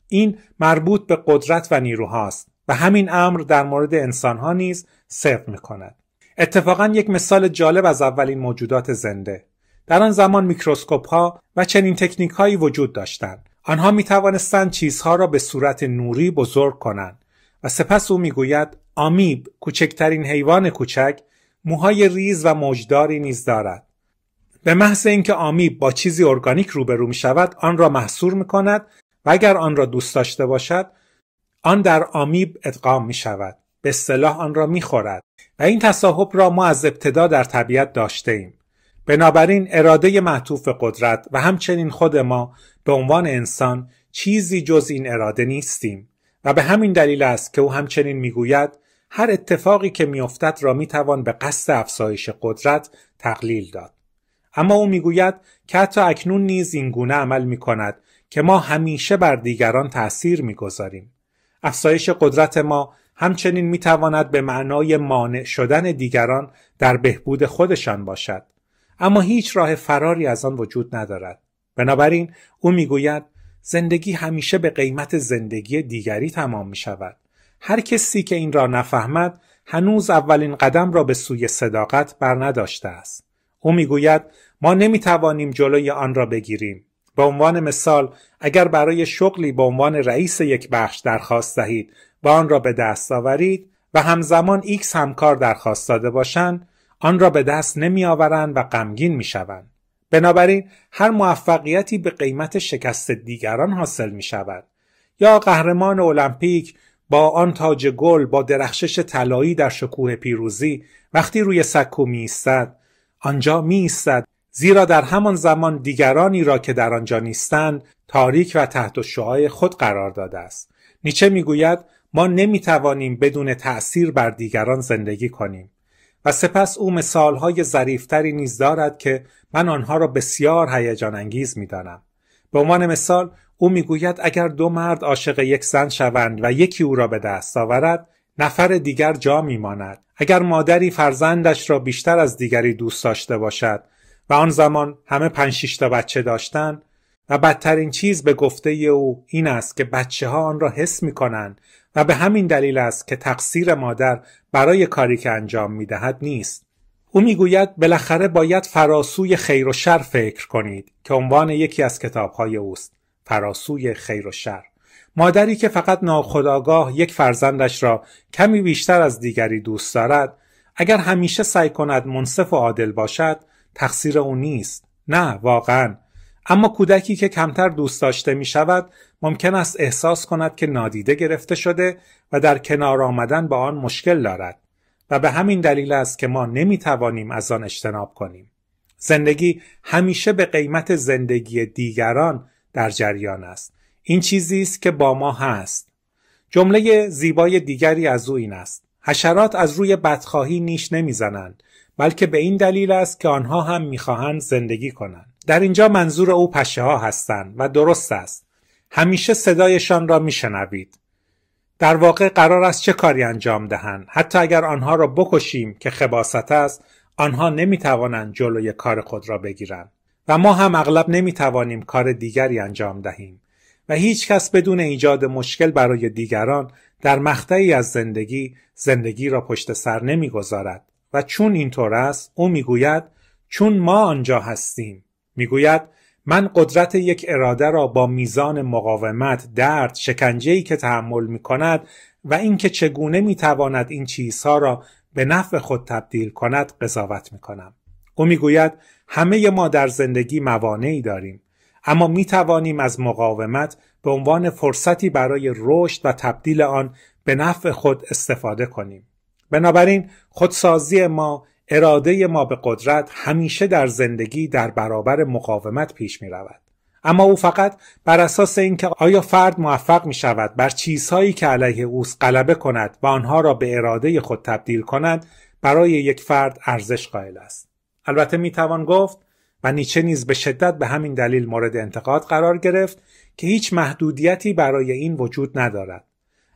این مربوط به قدرت و نیروهاست و همین امر در مورد انسان‌ها نیز صدق می‌کند. اتفاقاً یک مثال جالب از اولین موجودات زنده. در آن زمان میکروسکوپ‌ها و چنین تکنیک‌هایی وجود داشتند. آنها می‌توانستند چیزها را به صورت نوری بزرگ کنند و سپس او می‌گوید آمیب، کوچکترین حیوان کوچک، موهای ریز و موجداری نیز دارد. به محض اینکه آمیب با چیزی ارگانیک روبرو می‌شود، آن را محصور می‌کند و اگر آن را دوست داشته باشد، آن در آمیب ادغام می‌شود. به اصطلاح آن را می‌خورد و این تصاحب را ما از ابتدا در طبیعت داشته‌ایم. بنابراین اراده معطوف قدرت و همچنین خود ما به عنوان انسان چیزی جز این اراده نیستیم و به همین دلیل است که او همچنین میگوید هر اتفاقی که میافتد را میتوان به قصد افزایش قدرت تقلیل داد. اما او میگوید که حتی اکنون نیز این گونه عمل میکند که ما همیشه بر دیگران تأثیر میگذاریم. افزایش قدرت ما همچنین میتواند به معنای مانع شدن دیگران در بهبود خودشان باشد. اما هیچ راه فراری از آن وجود ندارد. بنابراین او میگوید زندگی همیشه به قیمت زندگی دیگری تمام می شود. هر کسی که این را نفهمد هنوز اولین قدم را به سوی صداقت بر نداشته است. او میگوید ما نمیتوانیم جلوی آن را بگیریم. به عنوان مثال اگر برای شغلی به عنوان رئیس یک بخش درخواست دهید و آن را به دست آورید و همزمان ایکس همکار درخواست داده باشند، آن را به دست نمی آورند و غمگین می شوند. بنابراین هر موفقیتی به قیمت شکست دیگران حاصل می شود. یا قهرمان المپیک با آن تاج گل با درخشش طلایی در شکوه پیروزی وقتی روی سکو می ایستد، آنجا می ایستد زیرا در همان زمان دیگرانی را که در آنجا نیستند تاریک و تحت الشعاع خود قرار داده است. نیچه می گوید ما نمی توانیم بدون تأثیر بر دیگران زندگی کنیم. و سپس او مثالهای ظریفتری نیز دارد که من آنها را بسیار هیجان انگیز می‌دانم. به عنوان مثال او میگوید اگر دو مرد عاشق یک زن شوند و یکی او را به دست آورد، نفر دیگر جا میماند. اگر مادری فرزندش را بیشتر از دیگری دوست داشته باشد و آن زمان همه 5-6 تا بچه داشتند و بدترین چیز به گفته او این است که بچه‌ها آن را حس می‌کنند و به همین دلیل است که تقصیر مادر برای کاری که انجام می‌دهد نیست. او میگوید بالاخره باید فراسوی خیر و شر فکر کنید که عنوان یکی از کتاب‌های اوست. فراسوی خیر و شر. مادری که فقط ناخودآگاه یک فرزندش را کمی بیشتر از دیگری دوست دارد، اگر همیشه سعی کند منصف و عادل باشد، تقصیر او نیست. نه، واقعاً. اما کودکی که کمتر دوست داشته می شود ممکن است احساس کند که نادیده گرفته شده و در کنار آمدن با آن مشکل دارد و به همین دلیل است که ما نمی توانیم از آن اجتناب کنیم. زندگی همیشه به قیمت زندگی دیگران در جریان است. این چیزی است که با ما هست. جمله زیبای دیگری از او این است: حشرات از روی بدخواهی نیش نمیزنند، بلکه به این دلیل است که آنها هم میخواهند زندگی کنند. در اینجا منظور او پشه‌ها هستند و درست است. همیشه صدایشان را میشنوید. در واقع قرار است چه کاری انجام دهند؟ حتی اگر آنها را بکشیم که خباثت است، آنها نمیتوانند جلوی کار خود را بگیرند و ما هم اغلب نمیتوانیم کار دیگری انجام دهیم و هیچ کس بدون ایجاد مشکل برای دیگران در مقطعی از زندگی را پشت سر نمیگذارد. و چون اینطور است، او میگوید چون ما آنجا هستیم. میگوید من قدرت یک اراده را با میزان مقاومت، درد، شکنجه‌ای که تحمل می‌کند و اینکه چگونه می‌تواند این چیزها را به نفع خود تبدیل کند قضاوت می‌کنم. او میگوید همه ما در زندگی موانعی داریم، اما می‌توانیم از مقاومت به عنوان فرصتی برای رشد و تبدیل آن به نفع خود استفاده کنیم. بنابراین خودسازی ما، اراده ما به قدرت همیشه در زندگی در برابر مقاومت پیش می رود. اما او فقط بر اساس اینکه آیا فرد موفق می شود بر چیزهایی که علیه اوست غلبه کند و آنها را به اراده خود تبدیل کند، برای یک فرد ارزش قائل است. البته میتوان گفت و نیچه نیز به شدت به همین دلیل مورد انتقاد قرار گرفت که هیچ محدودیتی برای این وجود ندارد.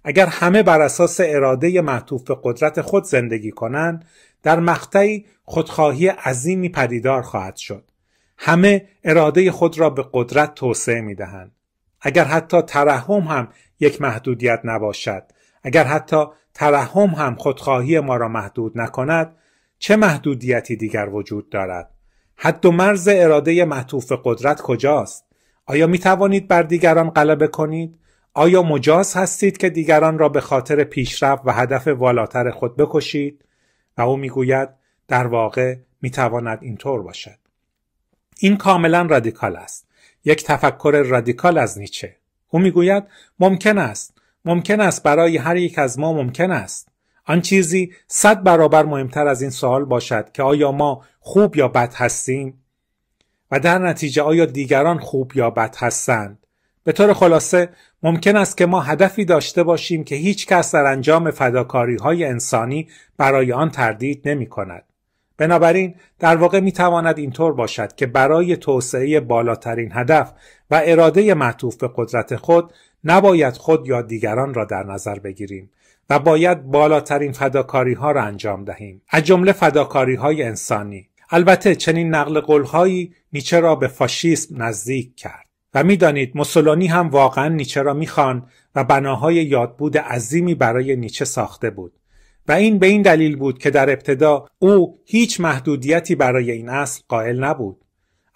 اگر همه بر اساس اراده معطوف به قدرت خود زندگی کنند، در مقطعی خودخواهی عظیمی پدیدار خواهد شد. همه اراده خود را به قدرت توسعه می‌دهند. اگر حتی ترحم هم یک محدودیت نباشد، اگر حتی ترحم هم خودخواهی ما را محدود نکند، چه محدودیتی دیگر وجود دارد؟ حد و مرز اراده معطوف به قدرت کجاست؟ آیا می توانید بر دیگران غلبه کنید؟ آیا مجاز هستید که دیگران را به خاطر پیشرفت و هدف والاتر خود بکشید؟ و او میگوید در واقع می تواند اینطور باشد. این کاملا رادیکال است. یک تفکر رادیکال از نیچه. او میگوید ممکن است برای هر یک از ما ممکن است. آن چیزی 100 برابر مهمتر از این سوال باشد که آیا ما خوب یا بد هستیم و در نتیجه آیا دیگران خوب یا بد هستند. به طور خلاصه ممکن است که ما هدفی داشته باشیم که هیچ کس در انجام فداکاری‌های انسانی برای آن تردید نمی کند. بنابراین در واقع می تواند اینطور باشد که برای توسعه بالاترین هدف و اراده معطوف به قدرت خود نباید خود یا دیگران را در نظر بگیریم و باید بالاترین فداکاری‌ها را انجام دهیم، از جمله فداکاری‌های انسانی. البته چنین نقل قول‌هایی نیچه را به فاشیسم نزدیک کرد و می‌دانید موسولینی هم واقعاً نیچه را می‌خواند و بناهای یادبود عظیمی برای نیچه ساخته بود و این به این دلیل بود که در ابتدا او هیچ محدودیتی برای این اصل قائل نبود.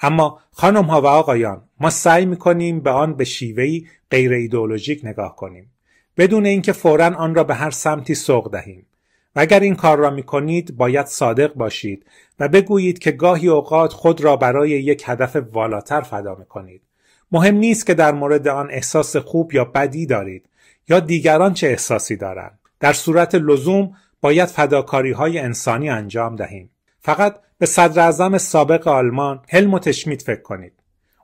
اما خانم‌ها و آقایان، ما سعی می‌کنیم به آن به شیوهی غیر ایدئولوژیک نگاه کنیم، بدون اینکه فوراً آن را به هر سمتی سوق دهیم. و اگر این کار را می‌کنید باید صادق باشید و بگویید که گاهی اوقات خود را برای یک هدف والاتر فدا می‌کنید. مهم نیست که در مورد آن احساس خوب یا بدی دارید یا دیگران چه احساسی دارند. در صورت لزوم باید فداکاری‌های انسانی انجام دهیم. فقط به صدراعظم سابق آلمان هلموت اشمیت فکر کنید.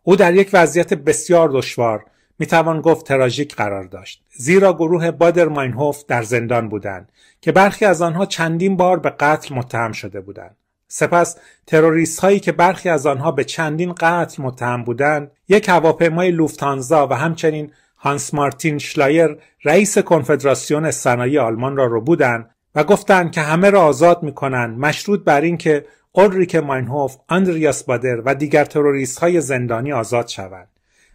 او در یک وضعیت بسیار دشوار، میتوان گفت تراژیک قرار داشت، زیرا گروه بادر ماینهوف در زندان بودند که برخی از آنها چندین بار به قتل متهم شده بودند. سپس تروریست هایی که برخی از آنها به چندین قتل متهم بودند، یک هواپیمای لوفتانزا و همچنین هانس مارتین شلایر رئیس کنفدراسیون صنایع آلمان را ربودند و گفتند که همه را آزاد می‌کنند، مشروط بر این که اولریک ماینهوف، آندریاس بادر و دیگر تروریست های زندانی آزاد شوند.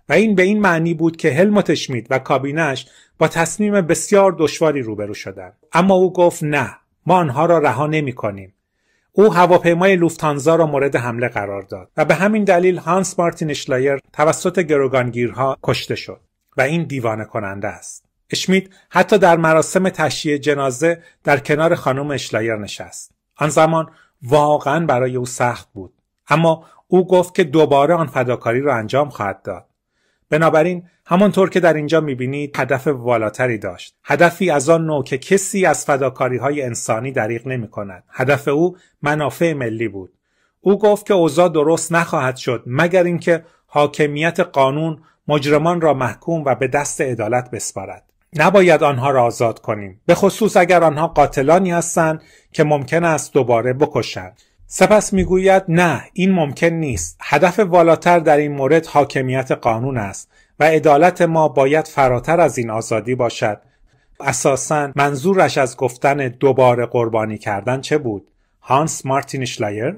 و این به این معنی بود که هلموت اشمیت و کابینه‌اش با تصمیم بسیار دشواری روبرو شدند. اما او گفت نه، ما آنها را رها نمی‌کنیم. او هواپیمای لوفتانزا را مورد حمله قرار داد و به همین دلیل هانس مارتین اشلایر توسط گروگانگیرها کشته شد و این دیوانه کننده است. اشمیت حتی در مراسم تشییع جنازه در کنار خانم اشلایر نشست. آن زمان واقعا برای او سخت بود، اما او گفت که دوباره آن فداکاری را انجام خواهد داد. بنابراین همانطور که در اینجا می‌بینید هدف والاتری داشت، هدفی از آن نوع که کسی از فداکاری‌های انسانی دریغ نمی‌کند. هدف او منافع ملی بود. او گفت که اوضاع درست نخواهد شد مگر اینکه حاکمیت قانون مجرمان را محکوم و به دست عدالت بسپارد. نباید آنها را آزاد کنیم، به خصوص اگر آنها قاتلانی هستند که ممکن است دوباره بکشند. سپس میگوید نه، این ممکن نیست. هدف والاتر در این مورد حاکمیت قانون است و عدالت ما باید فراتر از این آزادی باشد. اساساً منظورش از گفتن دوباره قربانی کردن چه بود؟ هانس مارتین اشلایر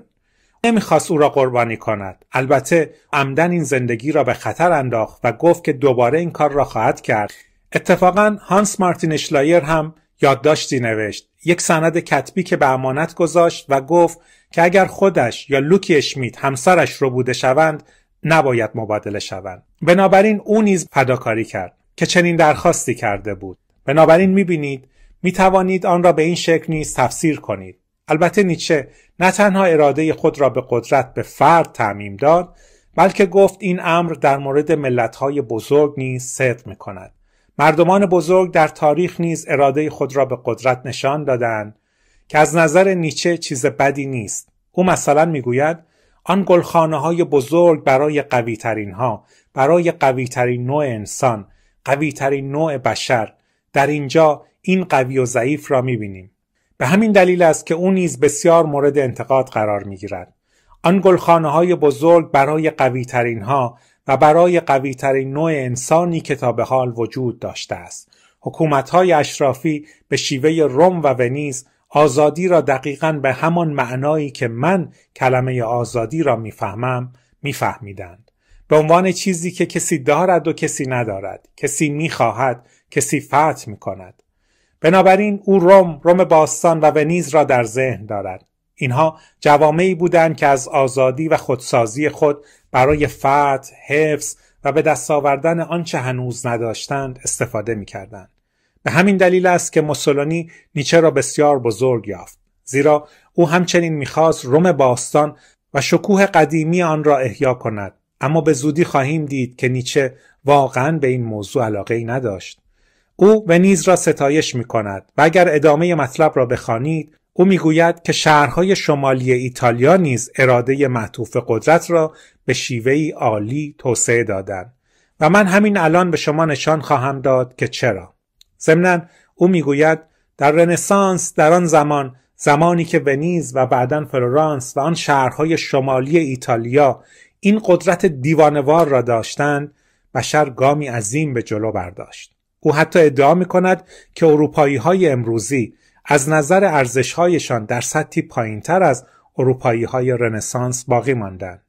نمیخواست او را قربانی کند. البته عمدن این زندگی را به خطر انداخت و گفت که دوباره این کار را خواهد کرد. اتفاقاً هانس مارتین اشلایر هم یادداشتی نوشت، یک سند کتبی که به امانت گذاشت و گفت که اگر خودش یا لوکی اشمیت همسرش رو بوده شوند نباید مبادله شوند. بنابراین او نیز فداکاری کرد که چنین درخواستی کرده بود. بنابراین میبینید میتوانید آن را به این شکل نیز تفسیر کنید. البته نیچه نه تنها اراده خود را به قدرت به فرد تعمیم داد، بلکه گفت این امر در مورد ملت‌های بزرگ نیز صدق می‌کند. مردمان بزرگ در تاریخ نیز اراده خود را به قدرت نشان دادند که از نظر نیچه چیز بدی نیست. او مثلا میگوید آن گلخانه‌های بزرگ برای قوی‌ترین‌ها، برای قوی‌ترین نوع انسان، قوی‌ترین نوع بشر. در اینجا این قوی و ضعیف را می‌بینیم. به همین دلیل است که او نیز بسیار مورد انتقاد قرار می‌گیرد. آن گلخانه‌های بزرگ برای قوی‌ترین‌ها و برای قوی‌ترین نوع انسانی که تا به حال وجود داشته است. حکومت‌های اشرافی به شیوه روم و ونیز آزادی را دقیقاً به همان معنایی که من کلمه آزادی را میفهمیدند. به عنوان چیزی که کسی دارد و کسی ندارد، کسی می‌خواهد، کسی فتح می‌کند. بنابراین او روم باستان و ونیز را در ذهن دارد. اینها جوامعی بودند که از آزادی و خودسازی خود برای فتح، حفظ و به دست آوردن آنچه هنوز نداشتند استفاده می‌کردند. به همین دلیل است که موسولینی نیچه را بسیار بزرگ یافت، زیرا او همچنین می‌خواست روم باستان و شکوه قدیمی آن را احیا کند. اما به زودی خواهیم دید که نیچه واقعاً به این موضوع علاقه‌ای نداشت. او ونیز را ستایش می‌کند و اگر ادامه مطلب را بخوانید، او می‌گوید که شهرهای شمالی ایتالیا نیز اراده معطوف قدرت را به شیوهی عالی توسعه دادند و من همین الان به شما نشان خواهم داد که چرا. ضمناً او می‌گوید در رنسانس، در آن زمانی که ونیز و بعداً فلورانس و آن شهرهای شمالی ایتالیا این قدرت دیوانوار را داشتند، بشر گامی عظیم به جلو برداشت. او حتی ادعا می‌کند که اروپایی‌های امروزی از نظر ارزش‌هایشان در سطحی پایین‌تر از اروپایی‌های رنسانس باقی ماندند.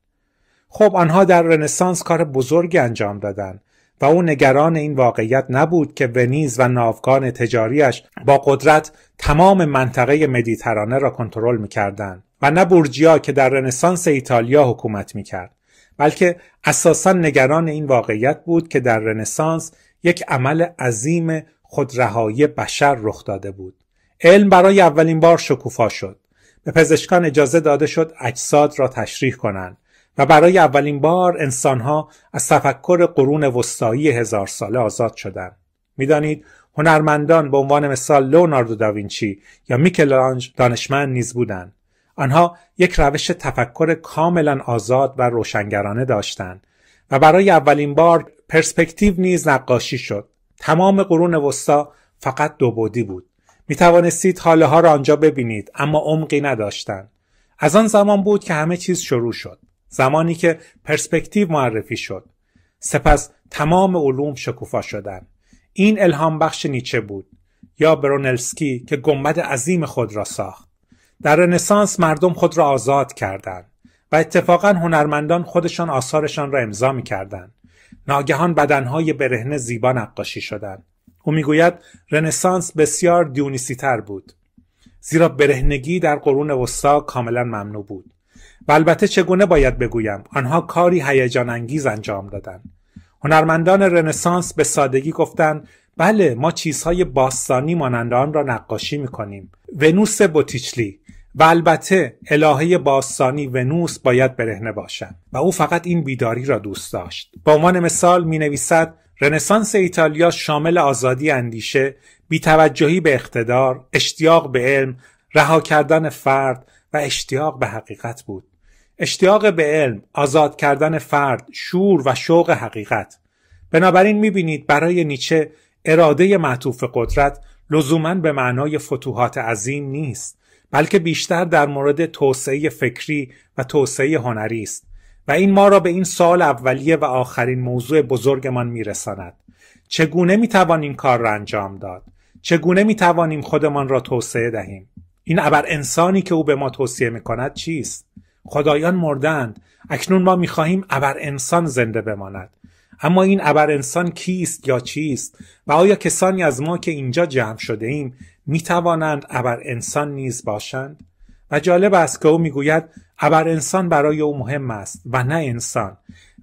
خب آنها در رنسانس کار بزرگی انجام دادند و او نگران این واقعیت نبود که ونیز و ناوگان تجاریش با قدرت تمام منطقه مدیترانه را کنترل می‌کردند و نه بورجیا که در رنسانس ایتالیا حکومت می‌کرد، بلکه اساساً نگران این واقعیت بود که در رنسانس یک عمل عظیم خودرهایی بشر رخ داده بود. علم برای اولین بار شکوفا شد. به پزشکان اجازه داده شد اجساد را تشریح کنند و برای اولین بار انسانها از تفکر قرون وسطایی 1000 ساله آزاد شدند. می‌دانید هنرمندان به عنوان مثال لئوناردو داوینچی یا میکلانج دانشمند نیز بودند. آنها یک روش تفکر کاملا آزاد و روشنگرانه داشتند و برای اولین بار پرسپکتیو نیز نقاشی شد. تمام قرون وسطا فقط دو بعدی بود. می توانستید حاله ها را آنجا ببینید اما عمقی نداشتند. از آن زمان بود که همه چیز شروع شد. زمانی که پرسپکتیو معرفی شد. سپس تمام علوم شکوفا شدند. این الهام بخش نیچه بود یا برونلسکی که گنبد عظیم خود را ساخت. در رنسانس مردم خود را آزاد کردند و اتفاقا هنرمندان خودشان آثارشان را امضا می‌کردند. ناگهان بدنهای برهنه زیبا نقاشی شدند. او میگوید رنسانس بسیار دیونیسی‌تر بود، زیرا برهنگی در قرون وسطا کاملا ممنوع بود. و البته چگونه باید بگویم، آنها کاری هیجان انگیز انجام دادند. هنرمندان رنسانس به سادگی گفتند بله ما چیزهای باستانی مانند آن را نقاشی می‌کنیم. ونوس بوتیچلی و البته الهه باستانی ونوس باید برهنه باشد و او فقط این بیداری را دوست داشت. به عنوان مثال می‌نویسد رنسانس ایتالیا شامل آزادی اندیشه، بی‌توجهی به اقتدار، اشتیاق به علم، رها کردن فرد و اشتیاق به حقیقت بود. اشتیاق به علم، آزاد کردن فرد، شور و شوق حقیقت. بنابراین می‌بینید برای نیچه اراده معطوف قدرت لزوماً به معنای فتوحات عظیم نیست، بلکه بیشتر در مورد توسعه فکری و توسعه هنری است و این ما را به این سوال اولیه و آخرین موضوع بزرگمان میرساند. چگونه میتوانیم این کار را انجام داد؟ چگونه میتوانیم خودمان را توسعه دهیم؟ این ابر انسانی که او به ما توصیه میکند چیست؟ خدایان مردند، اکنون ما میخواهیم ابر انسان زنده بماند. اما این ابر انسان کیست یا چیست؟ و آیا کسانی از ما که اینجا جمع شده ایم می توانند ابر انسان نیز باشند؟ و جالب است که او میگوید ابر انسان برای او مهم است و نه انسان،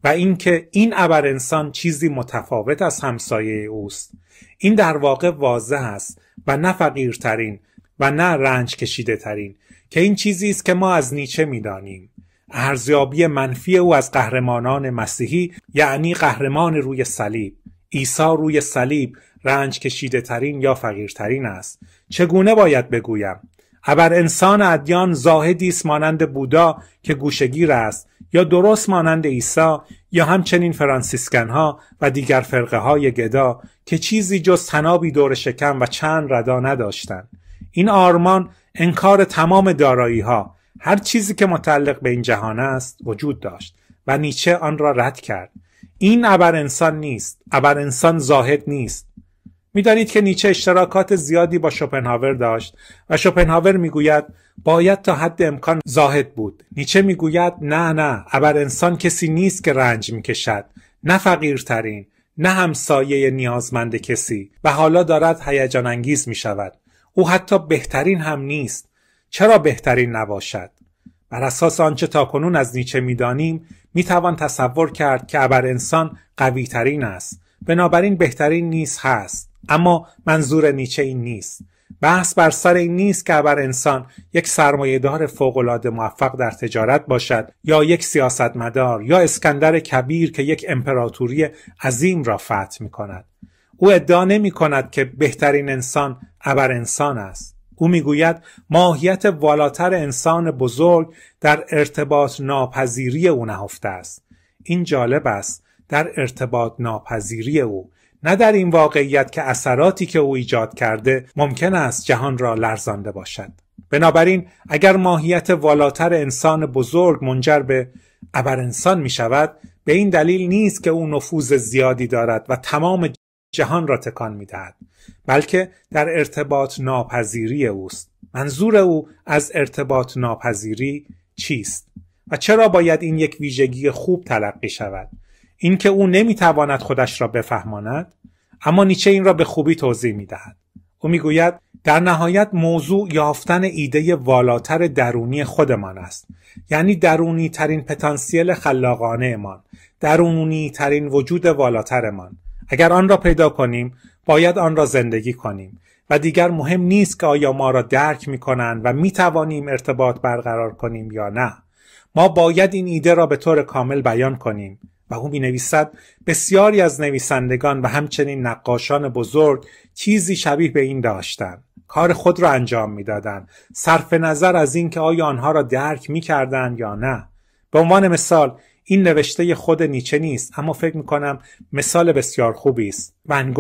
و اینکه این ابر انسان چیزی متفاوت از همسایه اوست. این در واقع واضح است و نه فقیرترین و نه رنج کشیده ترین که این چیزی است که ما از نیچه میدانیم. ارزیابی منفی او از قهرمانان مسیحی یعنی قهرمان روی صلیب. عیسی روی صلیب رنج کشیده ترین یا فقیرترین است. چگونه باید بگویم؟ ابر انسان ادیان زاهدی است مانند بودا که گوشه‌گیر است، یا درست مانند عیسی، یا همچنین فرانسیسکن‌ها و دیگر فرقه‌های گدا که چیزی جز طنابی دور شکم و چند ردا نداشتند. این آرمان انکار تمام دارایی‌ها، هر چیزی که متعلق به این جهان است وجود داشت و نیچه آن را رد کرد. این ابر انسان نیست، ابر انسان زاهد نیست. می‌دانید که نیچه اشتراکات زیادی با شوپنهاور داشت و شوپنهاور میگوید باید تا حد امکان زاهد بود. نیچه میگوید نه، ابر انسان کسی نیست که رنج میکشد، نه فقیرترین، نه همسایه نیازمند کسی، و حالا دارد هیجان انگیز میشود. او حتی بهترین هم نیست. چرا بهترین نباشد؟ بر اساس آنچه تاکنون از نیچه میدانیم میتوان تصور کرد که ابر انسان قوی ترین است، بنابراین بهترین نیز هست. اما منظور نیچه این نیست. بحث بر سر این نیست که ابر انسان یک سرمایه‌دار فوق‌العاده موفق در تجارت باشد یا یک سیاستمدار یا اسکندر کبیر که یک امپراتوری عظیم را فتح می‌کند. او ادعا نمی‌کند که بهترین انسان ابر انسان است. او میگوید ماهیت والاتر انسان بزرگ در ارتباط ناپذیری او نهفته است. این جالب است، در ارتباط ناپذیری او، نه در این واقعیت که اثراتی که او ایجاد کرده ممکن است جهان را لرزانده باشد. بنابراین اگر ماهیت والاتر انسان بزرگ منجر به ابر انسان می شود، به این دلیل نیست که او نفوذ زیادی دارد و تمام جهان را تکان می دهد، بلکه در ارتباط ناپذیری اوست. منظور او از ارتباط ناپذیری چیست؟ و چرا باید این یک ویژگی خوب تلقی شود؟ این که او نمیتواند خودش را بفهماند؟ اما نیچه این را به خوبی توضیح میدهد. او میگوید در نهایت موضوع یافتن ایده والاتر درونی خودمان است، یعنی درونی ترین پتانسیل خلاقانه مان، درونی ترین وجود والاترمان. اگر آن را پیدا کنیم باید آن را زندگی کنیم و دیگر مهم نیست که آیا ما را درک میکنند و میتوانیم ارتباط برقرار کنیم یا نه. ما باید این ایده را به طور کامل بیان کنیم. و او می‌نویسد بسیاری از نویسندگان و همچنین نقاشان بزرگ چیزی شبیه به این داشتند. کار خود را انجام می‌دادند، صرف نظر از این که آیا آنها را درک می‌کردند یا نه. به عنوان مثال این نوشته خود نیچه نیست، اما فکر می‌کنم مثال بسیار خوبی است. ون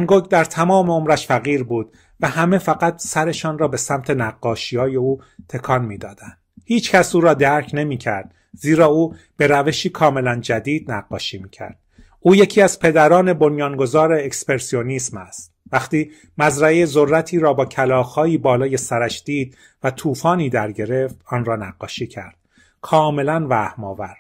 گوگ در تمام عمرش فقیر بود و همه فقط سرشان را به سمت نقاشی‌های او تکان می‌دادند. هیچ کس او را درک نمی‌کرد، زیرا او به روشی کاملا جدید نقاشی میکرد. او یکی از پدران بنیانگذار اکسپرسیونیسم است. وقتی مزرعه ذرتی را با کلاغ‌هایی بالای سرش دید و طوفانی در گرفت، آن را نقاشی کرد. کاملا وهم‌آور.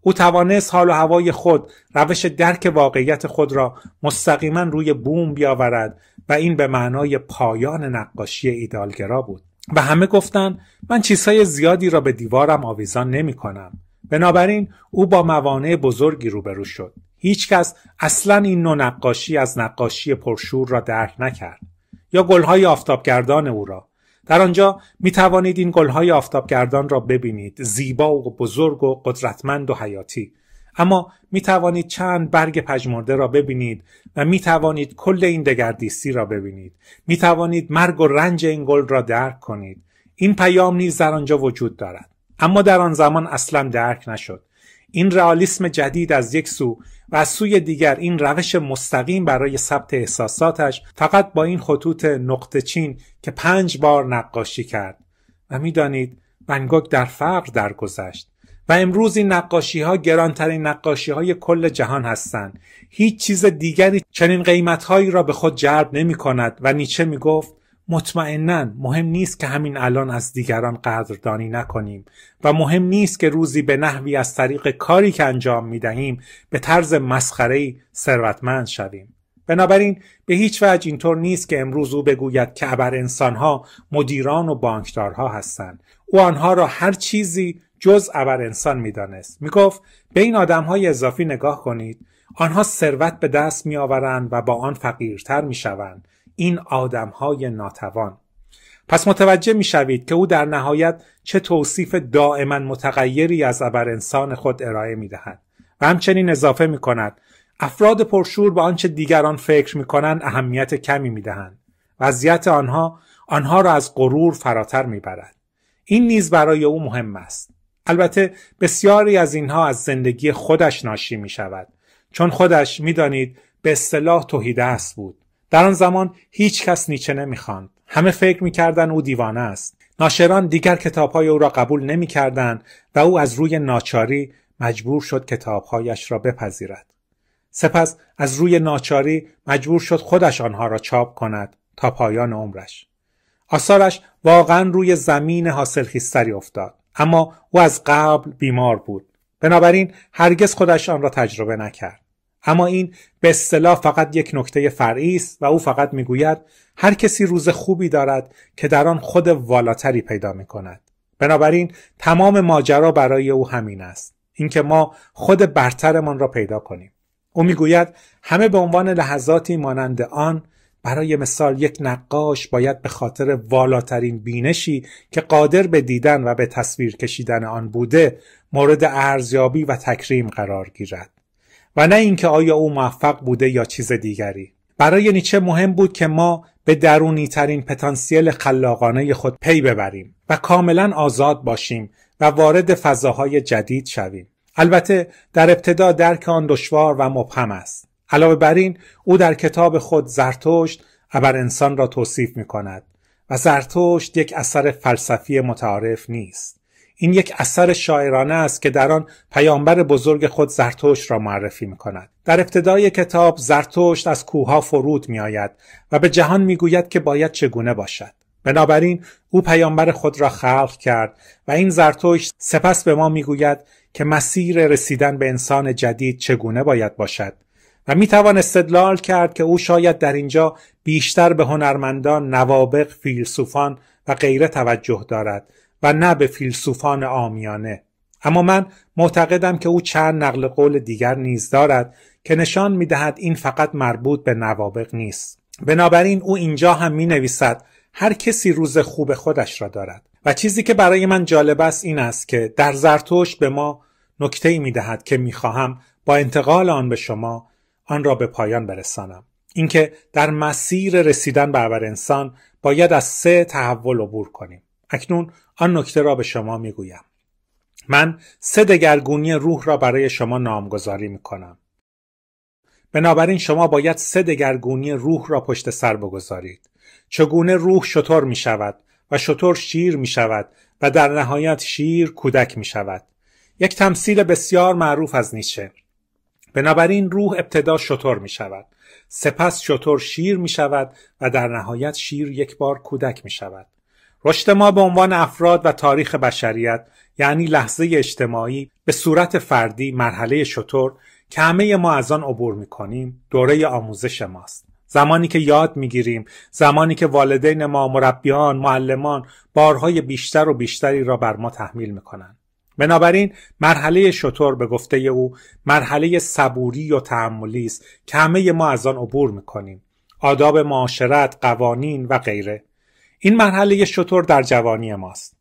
او توانست حال و هوای خود، روش درک واقعیت خود را مستقیما روی بوم بیاورد و این به معنای پایان نقاشی ایدئالگرا بود. و همه گفتند من چیزهای زیادی را به دیوارم آویزان نمی کنم. بنابراین او با موانع بزرگی روبرو شد. هیچ کس اصلاً این نوع نقاشی از نقاشی پرشور را درک نکرد. یا گلهای آفتابگردان او را. در آنجا می توانید این گلهای آفتابگردان را ببینید، زیبا و بزرگ و قدرتمند و حیاتی. اما می توانید چند برگ پژمرده را ببینید و می توانید کل این دگردیسی را ببینید. می توانید مرگ و رنج این گل را درک کنید. این پیام نیز در آنجا وجود دارد، اما در آن زمان اصلا درک نشد. این رئالیسم جدید از یک سو و از سوی دیگر این روش مستقیم برای ثبت احساساتش فقط با این خطوط نقطه چین که 5 بار نقاشی کرد. و می دانید ون گوگ در فقر درگذشت. و امروز این نقاشی‌ها گرانترین نقاشی‌های کل جهان هستند. هیچ چیز دیگری چنین قیمت‌هایی را به خود جلب نمی‌کند و نیچه می‌گفت مطمئناً مهم نیست که همین الان از دیگران قدردانی نکنیم و مهم نیست که روزی به نحوی از طریق کاری که انجام می‌دهیم به طرز مسخره‌ای ثروتمند شویم. بنابراین به هیچ وجه اینطور نیست که امروز او بگوید که ابر انسان‌ها مدیران و بانکدارها هستند. او آنها را هر چیزی جز ابر انسان می‌دانست. میگفت به این آدم‌های اضافی نگاه کنید، آنها ثروت به دست می‌آورند و با آن فقیرتر می‌شوند. این آدم‌های ناتوان. پس متوجه می‌شوید که او در نهایت چه توصیف دائما متغیری از ابر انسان خود ارائه می‌دهد و همچنین اضافه می‌کند افراد پرشور به آنچه دیگران فکر می‌کنند اهمیت کمی می‌دهند. وضعیت آنها را از غرور فراتر می‌برد. این نیز برای او مهم است. البته بسیاری از اینها از زندگی خودش ناشی می شود، چون خودش می دانید به اصطلاح تهیدست بود. در آن زمان هیچ کس نیچه نمی خواند. همه فکر می‌کردند او دیوانه است. ناشران دیگر کتاب‌های او را قبول نمی‌کردند و او از روی ناچاری مجبور شد کتاب‌هایش را بپذیرد. سپس از روی ناچاری مجبور شد خودش آنها را چاپ کند تا پایان عمرش. آثارش واقعا روی زمین حاصلخیزتری افتاد، اما او از قبل بیمار بود. بنابراین هرگز خودش آن را تجربه نکرد. اما این به اصطلاح فقط یک نکته فرعی است و او فقط میگوید هر کسی روز خوبی دارد که در آن خود والاتری پیدا میکند. بنابراین تمام ماجرا برای او همین است، اینکه ما خود برترمان را پیدا کنیم. او میگوید همه به عنوان لحظاتی مانند آن، برای مثال یک نقاش باید به خاطر والاترین بینشی که قادر به دیدن و به تصویر کشیدن آن بوده مورد ارزیابی و تکریم قرار گیرد و نه اینکه آیا او موفق بوده یا چیز دیگری. برای نیچه مهم بود که ما به درونی ترین پتانسیل خلاقانه خود پی ببریم و کاملا آزاد باشیم و وارد فضاهای جدید شویم. البته در ابتدا درک آن دشوار و مبهم است. علاوه بر این، او در کتاب خود زرتشت ابر انسان را توصیف می کند و زرتشت یک اثر فلسفی متعارف نیست. این یک اثر شاعرانه است که در آن پیامبر بزرگ خود زرتشت را معرفی می کند. در ابتدای کتاب زرتشت از کوهها فرود می آید و به جهان می گوید که باید چگونه باشد. بنابراین او پیامبر خود را خلق کرد و این زرتشت سپس به ما می گوید که مسیر رسیدن به انسان جدید چگونه باید باشد و می توان استدلال کرد که او شاید در اینجا بیشتر به هنرمندان، نوابغ، فیلسوفان و غیره توجه دارد و نه به فیلسوفان عامیانه. اما من معتقدم که او چند نقل قول دیگر نیز دارد که نشان می دهد این فقط مربوط به نوابغ نیست. بنابراین او اینجا هم می نویسد هر کسی روز خوب خودش را دارد. و چیزی که برای من جالب است این است که در زرتشت به ما نکته‌ای می‌دهد که می‌خواهم با انتقال آن به شما آن را به پایان برسانم. اینکه در مسیر رسیدن به ابر انسان باید از 3 تحول عبور کنیم. اکنون آن نکته را به شما می‌گویم. من 3 دگرگونی روح را برای شما نامگذاری می‌کنم. بنابراین شما باید 3 دگرگونی روح را پشت سر بگذارید. چگونه روح شتر می‌شود و شتر شیر می شود و در نهایت شیر کودک می شود. یک تمثیل بسیار معروف از نیچه. بنابراین روح ابتدا شتر می شود، سپس شتر شیر می شود و در نهایت شیر یک بار کودک می شود. رشد ما به عنوان افراد و تاریخ بشریت، یعنی لحظه اجتماعی به صورت فردی، مرحله شتر که همه ما از آن عبور می کنیم، دوره آموزش ماست. زمانی که یاد میگیریم، زمانی که والدین ما، مربیان، معلمان بارهای بیشتر و بیشتری را بر ما تحمیل میکنند. بنابراین مرحله شتر به گفته او مرحله صبوری و تأملی است که همه ما از آن عبور میکنیم. آداب معاشرت، قوانین و غیره. این مرحله شتر در جوانی ماست.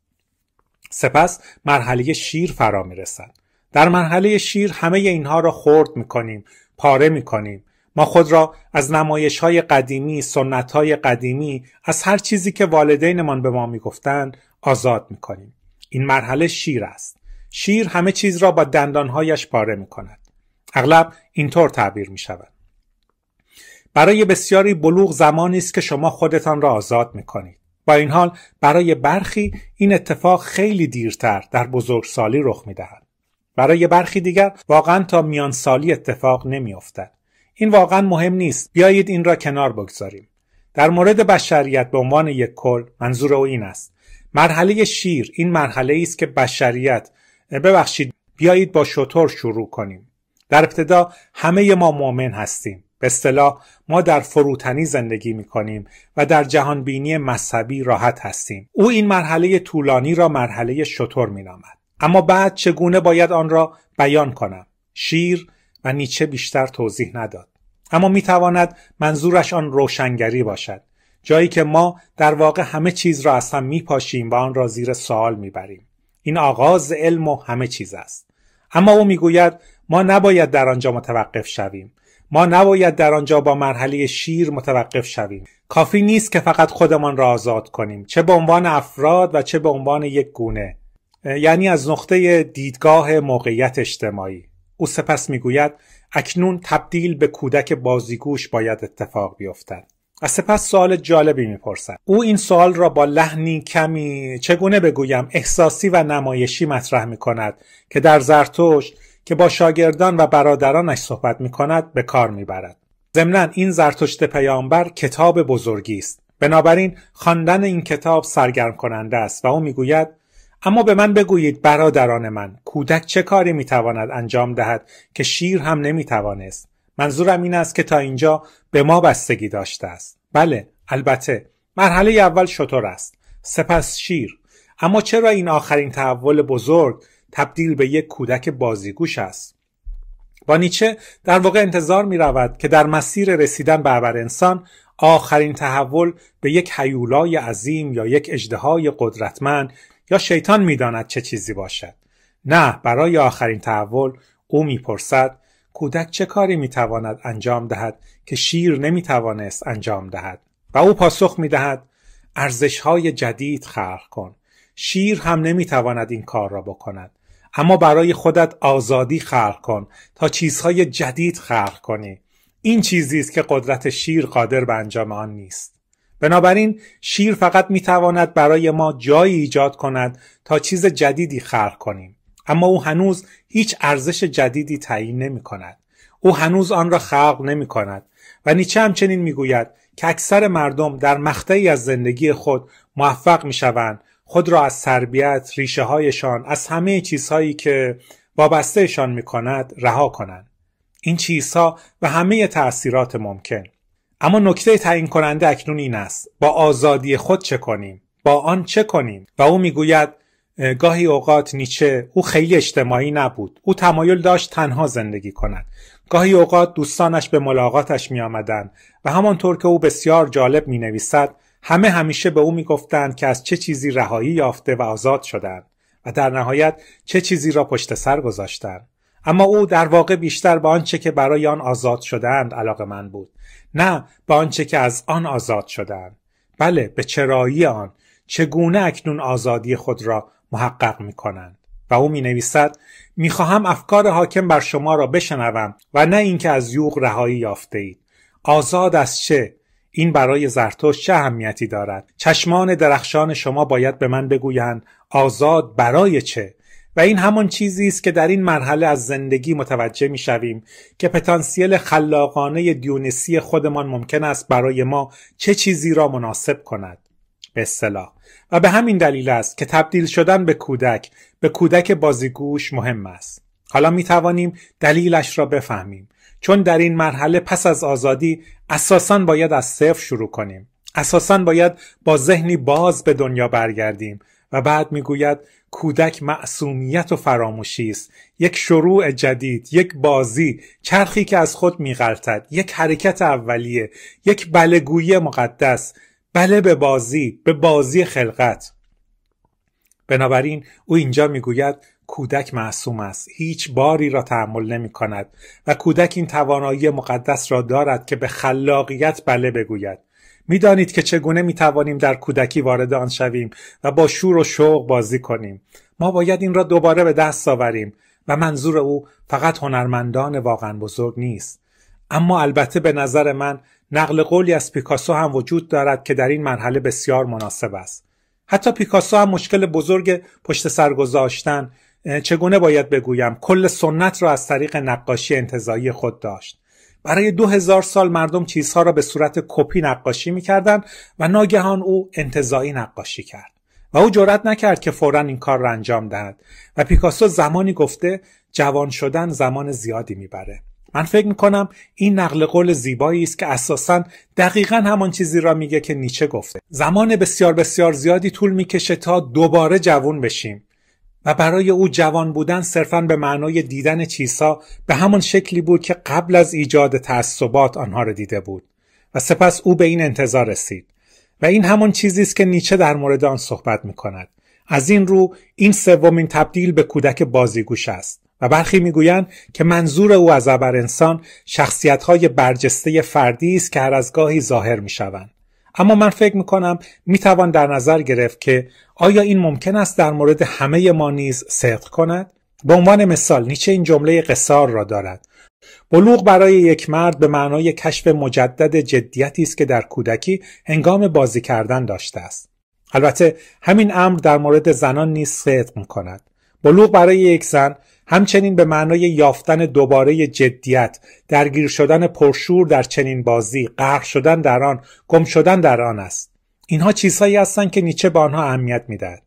سپس مرحله شیر فرا میرسد. در مرحله شیر همه اینها را خرد میکنیم، پاره میکنیم. ما خود را از نمایش‌های قدیمی، سنت‌های قدیمی، از هر چیزی که والدینمان به ما می‌گفتند آزاد می‌کنیم. این مرحله شیر است. شیر همه چیز را با دندان‌هایش پاره می‌کند. اغلب اینطور تعبیر می‌شود. برای بسیاری بلوغ زمانی است که شما خودتان را آزاد می‌کنید. با این حال برای برخی این اتفاق خیلی دیرتر در بزرگسالی رخ می‌دهد. برای برخی دیگر واقعاً تا میانسالی اتفاق نمی‌افتد. این واقعا مهم نیست. بیایید این را کنار بگذاریم. در مورد بشریت به عنوان یک کل منظور او این است. مرحله شیر این مرحله است که بشریت بیایید با شتر شروع کنیم. در ابتدا همه ما مؤمن هستیم. به اصطلاح ما در فروتنی زندگی می کنیم و در جهانبینی مذهبی راحت هستیم. او این مرحله طولانی را مرحله شتر می نامد. اما بعد چگونه باید آن را بیان کنم؟ شیر و نیچه بیشتر توضیح نداد. اما میتواند منظورش آن روشنگری باشد. جایی که ما در واقع همه چیز را از هم میپاشیم و آن را زیر سوال میبریم. این آغاز علم و همه چیز است. اما او میگوید ما نباید در آنجا متوقف شویم. ما نباید در آنجا با مرحله شیر متوقف شویم. کافی نیست که فقط خودمان را آزاد کنیم، چه به عنوان افراد و چه به عنوان یک گونه. یعنی از نقطه دیدگاه موقعیت اجتماعی. او سپس میگوید اکنون تبدیل به کودک بازیگوش باید اتفاق بیفتد. و سپس سوال جالبی میپرسد. او این سوال را با لحنی کمی چگونه بگویم احساسی و نمایشی مطرح میکند که در زرتشت که با شاگردان و برادرانش صحبت میکند به کار میبرد. ضمناً این زرتشت پیامبر کتاب بزرگی است. بنابراین خواندن این کتاب سرگرم کننده است و او میگوید اما به من بگویید برادران من، کودک چه کاری میتواند انجام دهد که شیر هم نمیتوانست؟ منظورم این است که تا اینجا به ما بستگی داشته است. بله، البته مرحله اول شتر است، سپس شیر. اما چرا این آخرین تحول بزرگ تبدیل به یک کودک بازیگوش است؟ با نیچه در واقع انتظار می رود که در مسیر رسیدن به ابرانسان آخرین تحول به یک هیولای عظیم یا یک اژدهای قدرتمند یا شیطان می داند چه چیزی باشد. نه، برای آخرین تحول او می پرسد کودک چه کاری می تواند انجام دهد که شیر نمی توانست انجام دهد؟ و او پاسخ می دهد ارزش‌های جدید خلق کن. شیر هم نمی تواند این کار را بکند. اما برای خودت آزادی خلق کن تا چیزهای جدید خلق کنی. این چیزی است که قدرت شیر قادر به انجام آن نیست. بنابراین شیر فقط میتواند برای ما جایی ایجاد کند تا چیز جدیدی خلق کنیم. اما او هنوز هیچ ارزش جدیدی تعیین نمی کند. او هنوز آن را خلق نمی کند. و نیچه همچنین میگوید که اکثر مردم در مقطعی از زندگی خود موفق می شوند خود را از تربیت، ریشه هایشان، از همه چیزهایی که وابستهشان می کند رها کنند. این چیزها و همه تأثیرات ممکن. اما نکته تعیین کننده اکنون این است: با آزادی خود چه کنیم؟ با آن چه کنیم؟ و او میگوید گاهی اوقات نیچه او خیلی اجتماعی نبود. او تمایل داشت تنها زندگی کند. گاهی اوقات دوستانش به ملاقاتش می آمدند و همانطور که او بسیار جالب می نویسد همیشه به او می گفتند که از چه چیزی رهایی یافته و آزاد شدند و در نهایت چه چیزی را پشت سر گذاشتند. اما او در واقع بیشتر به آنچه که برای آن آزاد شدند علاقه‌مند بود، نه به آنچه که از آن آزاد شدند. بله، به چرایی آن، چگونه اکنون آزادی خود را محقق می کنند. و او می نویسد می خواهم افکار حاکم بر شما را بشنوم و نه اینکه از یوغ رهایی یافته اید. آزاد از چه؟ این برای زرتشت چه اهمیتی دارد؟ چشمان درخشان شما باید به من بگویند آزاد برای چه؟ و این همان چیزی است که در این مرحله از زندگی متوجه می شویم که پتانسیل خلاقانه دیونیسی خودمان ممکن است برای ما چه چیزی را مناسب کند به اصطلاح. و به همین دلیل است که تبدیل شدن به کودک بازیگوش مهم است. حالا می توانیم دلیلش را بفهمیم، چون در این مرحله پس از آزادی اساساً باید از صفر شروع کنیم. اساساً باید با ذهنی باز به دنیا برگردیم. و بعد میگوید کودک معصومیت و فراموشی است، یک شروع جدید، یک بازی، چرخی که از خود میغلطد، یک حرکت اولیه، یک بله‌گویی مقدس، بله به بازی خلقت. بنابراین او اینجا میگوید کودک معصوم است، هیچ باری را تحمل نمی کند و کودک این توانایی مقدس را دارد که به خلاقیت بله بگوید. میدانید که چگونه میتوانیم در کودکی وارد آن شویم و با شور و شوق بازی کنیم. ما باید این را دوباره به دست آوریم و منظور او فقط هنرمندان واقعا بزرگ نیست. اما البته به نظر من نقل قولی از پیکاسو هم وجود دارد که در این مرحله بسیار مناسب است. حتی پیکاسو هم مشکل بزرگ پشت سر گذاشتن، چگونه باید بگویم، کل سنت را از طریق نقاشی انتزاعی خود داشت. برای 2000 سال مردم چیزها را به صورت کپی نقاشی می‌کردند و ناگهان او انتزاعی نقاشی کرد و او جرئت نکرد که فوراً این کار را انجام دهد. و پیکاسو زمانی گفته جوان شدن زمان زیادی میبره. من فکر میکنم این نقل قول زیبایی است که اساساً دقیقاً همان چیزی را میگه که نیچه گفته. زمان بسیار بسیار زیادی طول میکشه تا دوباره جوان بشیم و برای او جوان بودن صرفاً به معنای دیدن چیزها به همان شکلی بود که قبل از ایجاد تعصبات آنها را دیده بود و سپس او به این انتظار رسید. و این همان چیزی است که نیچه در مورد آن صحبت میکند. از این رو این سومین تبدیل به کودک بازیگوش است و برخی میگویند که منظور او از ابرانسان شخصیت‌های برجسته فردی است که هر از گاهی ظاهر میشوند. اما من فکر میکنم میتوان در نظر گرفت که آیا این ممکن است در مورد همه ما نیز صدق کند؟ به عنوان مثال نیچه این جمله قصار را دارد: بلوغ برای یک مرد به معنای کشف مجدد جدیتی است که در کودکی هنگام بازی کردن داشته است. البته همین امر در مورد زنان نیز صدق می‌کند. بلوغ برای یک زن همچنین به معنای یافتن دوباره جدیت، درگیر شدن پرشور در چنین بازی، غرق شدن در آن، گم شدن در آن است. اینها چیزهایی هستند که نیچه به آنها اهمیت می‌دهد.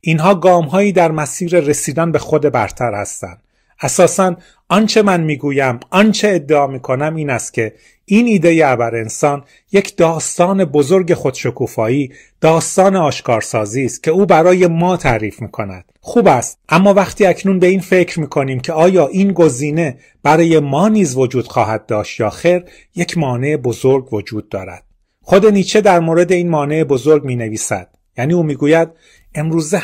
اینها گام‌هایی در مسیر رسیدن به خود برتر هستند. اساساً آنچه من میگویم، آنچه ادعا میکنم این است که این ایده ابر انسان یک داستان بزرگ خودشکوفایی، داستان آشکارسازی است که او برای ما تعریف میکند. خوب است، اما وقتی اکنون به این فکر میکنیم که آیا این گزینه برای ما نیز وجود خواهد داشت یا خیر، یک مانع بزرگ وجود دارد. خود نیچه در مورد این مانع بزرگ مینویسد. یعنی او میگوید امروزه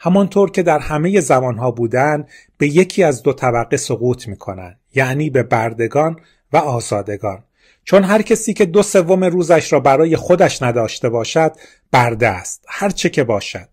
همانطور که در همه زمانها بودن به یکی از دو طبقه سقوط میکنن، یعنی به بردگان و آزادگان. چون هر کسی که 2/3 روزش را برای خودش نداشته باشد برده است، هر چه که باشد.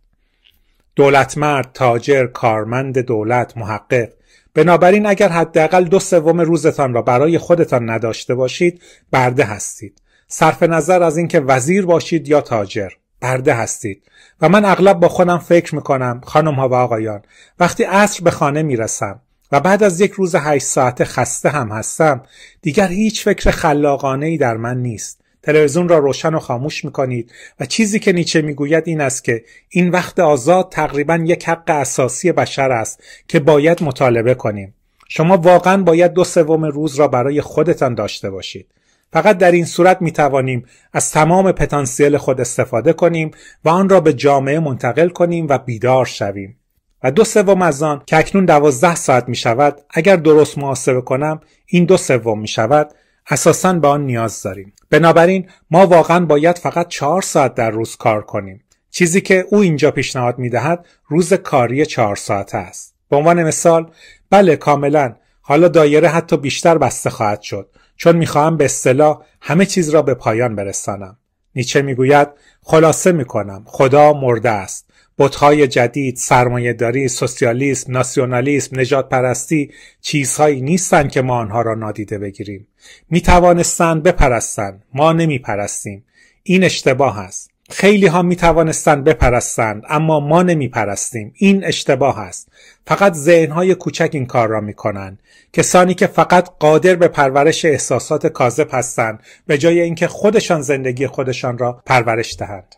دولتمرد، تاجر، کارمند دولت، محقق. بنابراین اگر حداقل 2/3 روزتان را برای خودتان نداشته باشید برده هستید. صرف نظر از اینکه وزیر باشید یا تاجر، برده هستید. و من اغلب با خودم فکر میکنم خانم ها و آقایان، وقتی عصر به خانه میرسم و بعد از یک روز 8 ساعته خسته هم هستم، دیگر هیچ فکر خلاقانه‌ای در من نیست. تلویزیون را روشن و خاموش میکنید و چیزی که نیچه میگوید این است که این وقت آزاد تقریبا یک حق اساسی بشر است که باید مطالبه کنیم. شما واقعا باید 2/3 روز را برای خودتان داشته باشید. فقط در این صورت میتوانیم از تمام پتانسیل خود استفاده کنیم و آن را به جامعه منتقل کنیم و بیدار شویم. و 2/3 از آن که اکنون 12 ساعت می شود، اگر درست محاسبه کنم این 2/3 می شود، اساساً به آن نیاز داریم. بنابراین ما واقعاً باید فقط 4 ساعت در روز کار کنیم. چیزی که او اینجا پیشنهاد می دهد روز کاری 4 ساعته است. به عنوان مثال، بله کاملاً، حالا دایره حتی بیشتر بسته خواهد شد، چون میخواهم به اصطلاح همه چیز را به پایان برسانم. نیچه میگوید خلاصه میکنم، خدا مرده است. بت‌های جدید، سرمایه‌داری، سوسیالیسم، ناسیونالیسم، نژاد پرستی چیزهایی نیستند که ما آنها را نادیده بگیریم. میتوانستند بپرستند، ما نمیپرستیم. این اشتباه است. خیلی ها می توانستند بپرستند اما ما نمی پرستیم. این اشتباه است. فقط ذهن‌های کوچک این کار را می کنند. کسانی که فقط قادر به پرورش احساسات کاذب هستند به جای اینکه خودشان زندگی خودشان را پرورش دهند.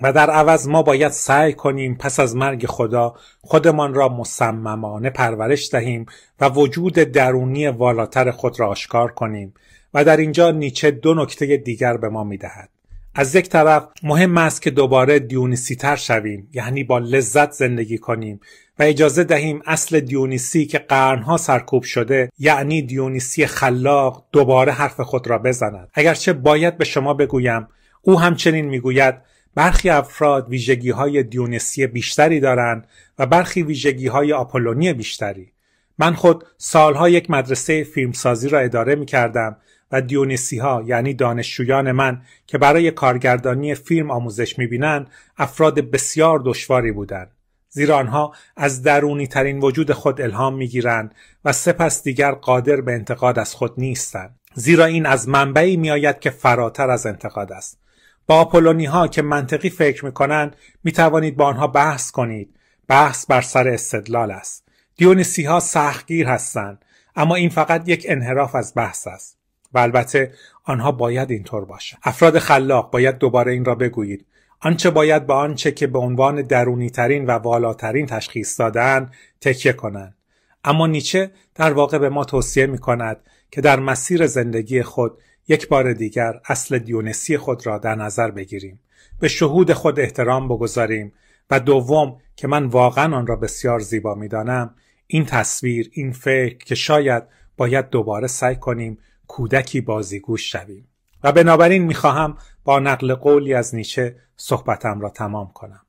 و در عوض ما باید سعی کنیم پس از مرگ خدا خودمان را مصممانه پرورش دهیم و وجود درونی والاتر خود را آشکار کنیم. و در اینجا نیچه 2 نکته دیگر به ما می دهد. از یک طرف مهم است که دوباره دیونیسی تر شویم، یعنی با لذت زندگی کنیم و اجازه دهیم اصل دیونیسی که قرنها سرکوب شده، یعنی دیونیسی خلاق، دوباره حرف خود را بزند. اگرچه باید به شما بگویم او همچنین میگوید برخی افراد ویژگی‌های دیونیسی بیشتری دارند و برخی ویژگی‌های آپولونی بیشتری. من خود سالها یک مدرسه فیلمسازی را اداره می‌کردم و دیونیسی ها، یعنی دانشجویان من که برای کارگردانی فیلم آموزش می‌بینند، افراد بسیار دشواری بودند. زیرا آنها از درونی ترین وجود خود الهام می‌گیرند و سپس دیگر قادر به انتقاد از خود نیستند. زیرا این از منبعی می‌آید که فراتر از انتقاد است. با آپولونی ها که منطقی فکر می‌کنند می‌توانید با آنها بحث کنید. بحث بر سر استدلال است. دیونیسی ها سختگیر هستند، اما این فقط یک انحراف از بحث است. و البته آنها باید اینطور باشند. افراد خلاق باید دوباره این را بگویید. آنچه باید به آنچه که به عنوان درونی ترین و والاترین تشخیص داده‌اند تکیه کنند. اما نیچه در واقع به ما توصیه می‌کند که در مسیر زندگی خود یک بار دیگر اصل دیونیسی خود را در نظر بگیریم. به شهود خود احترام بگذاریم و دوم که من واقعا آن را بسیار زیبا می‌دانم، این تصویر، این فکر که شاید باید دوباره سعی کنیم کودکی بازیگوش شویم. و بنابراین میخواهم با نقل قولی از نیچه صحبتم را تمام کنم.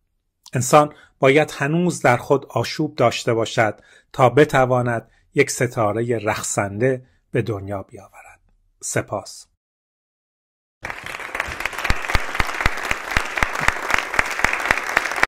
انسان باید هنوز در خود آشوب داشته باشد تا بتواند یک ستاره رقصنده به دنیا بیاورد. سپاس.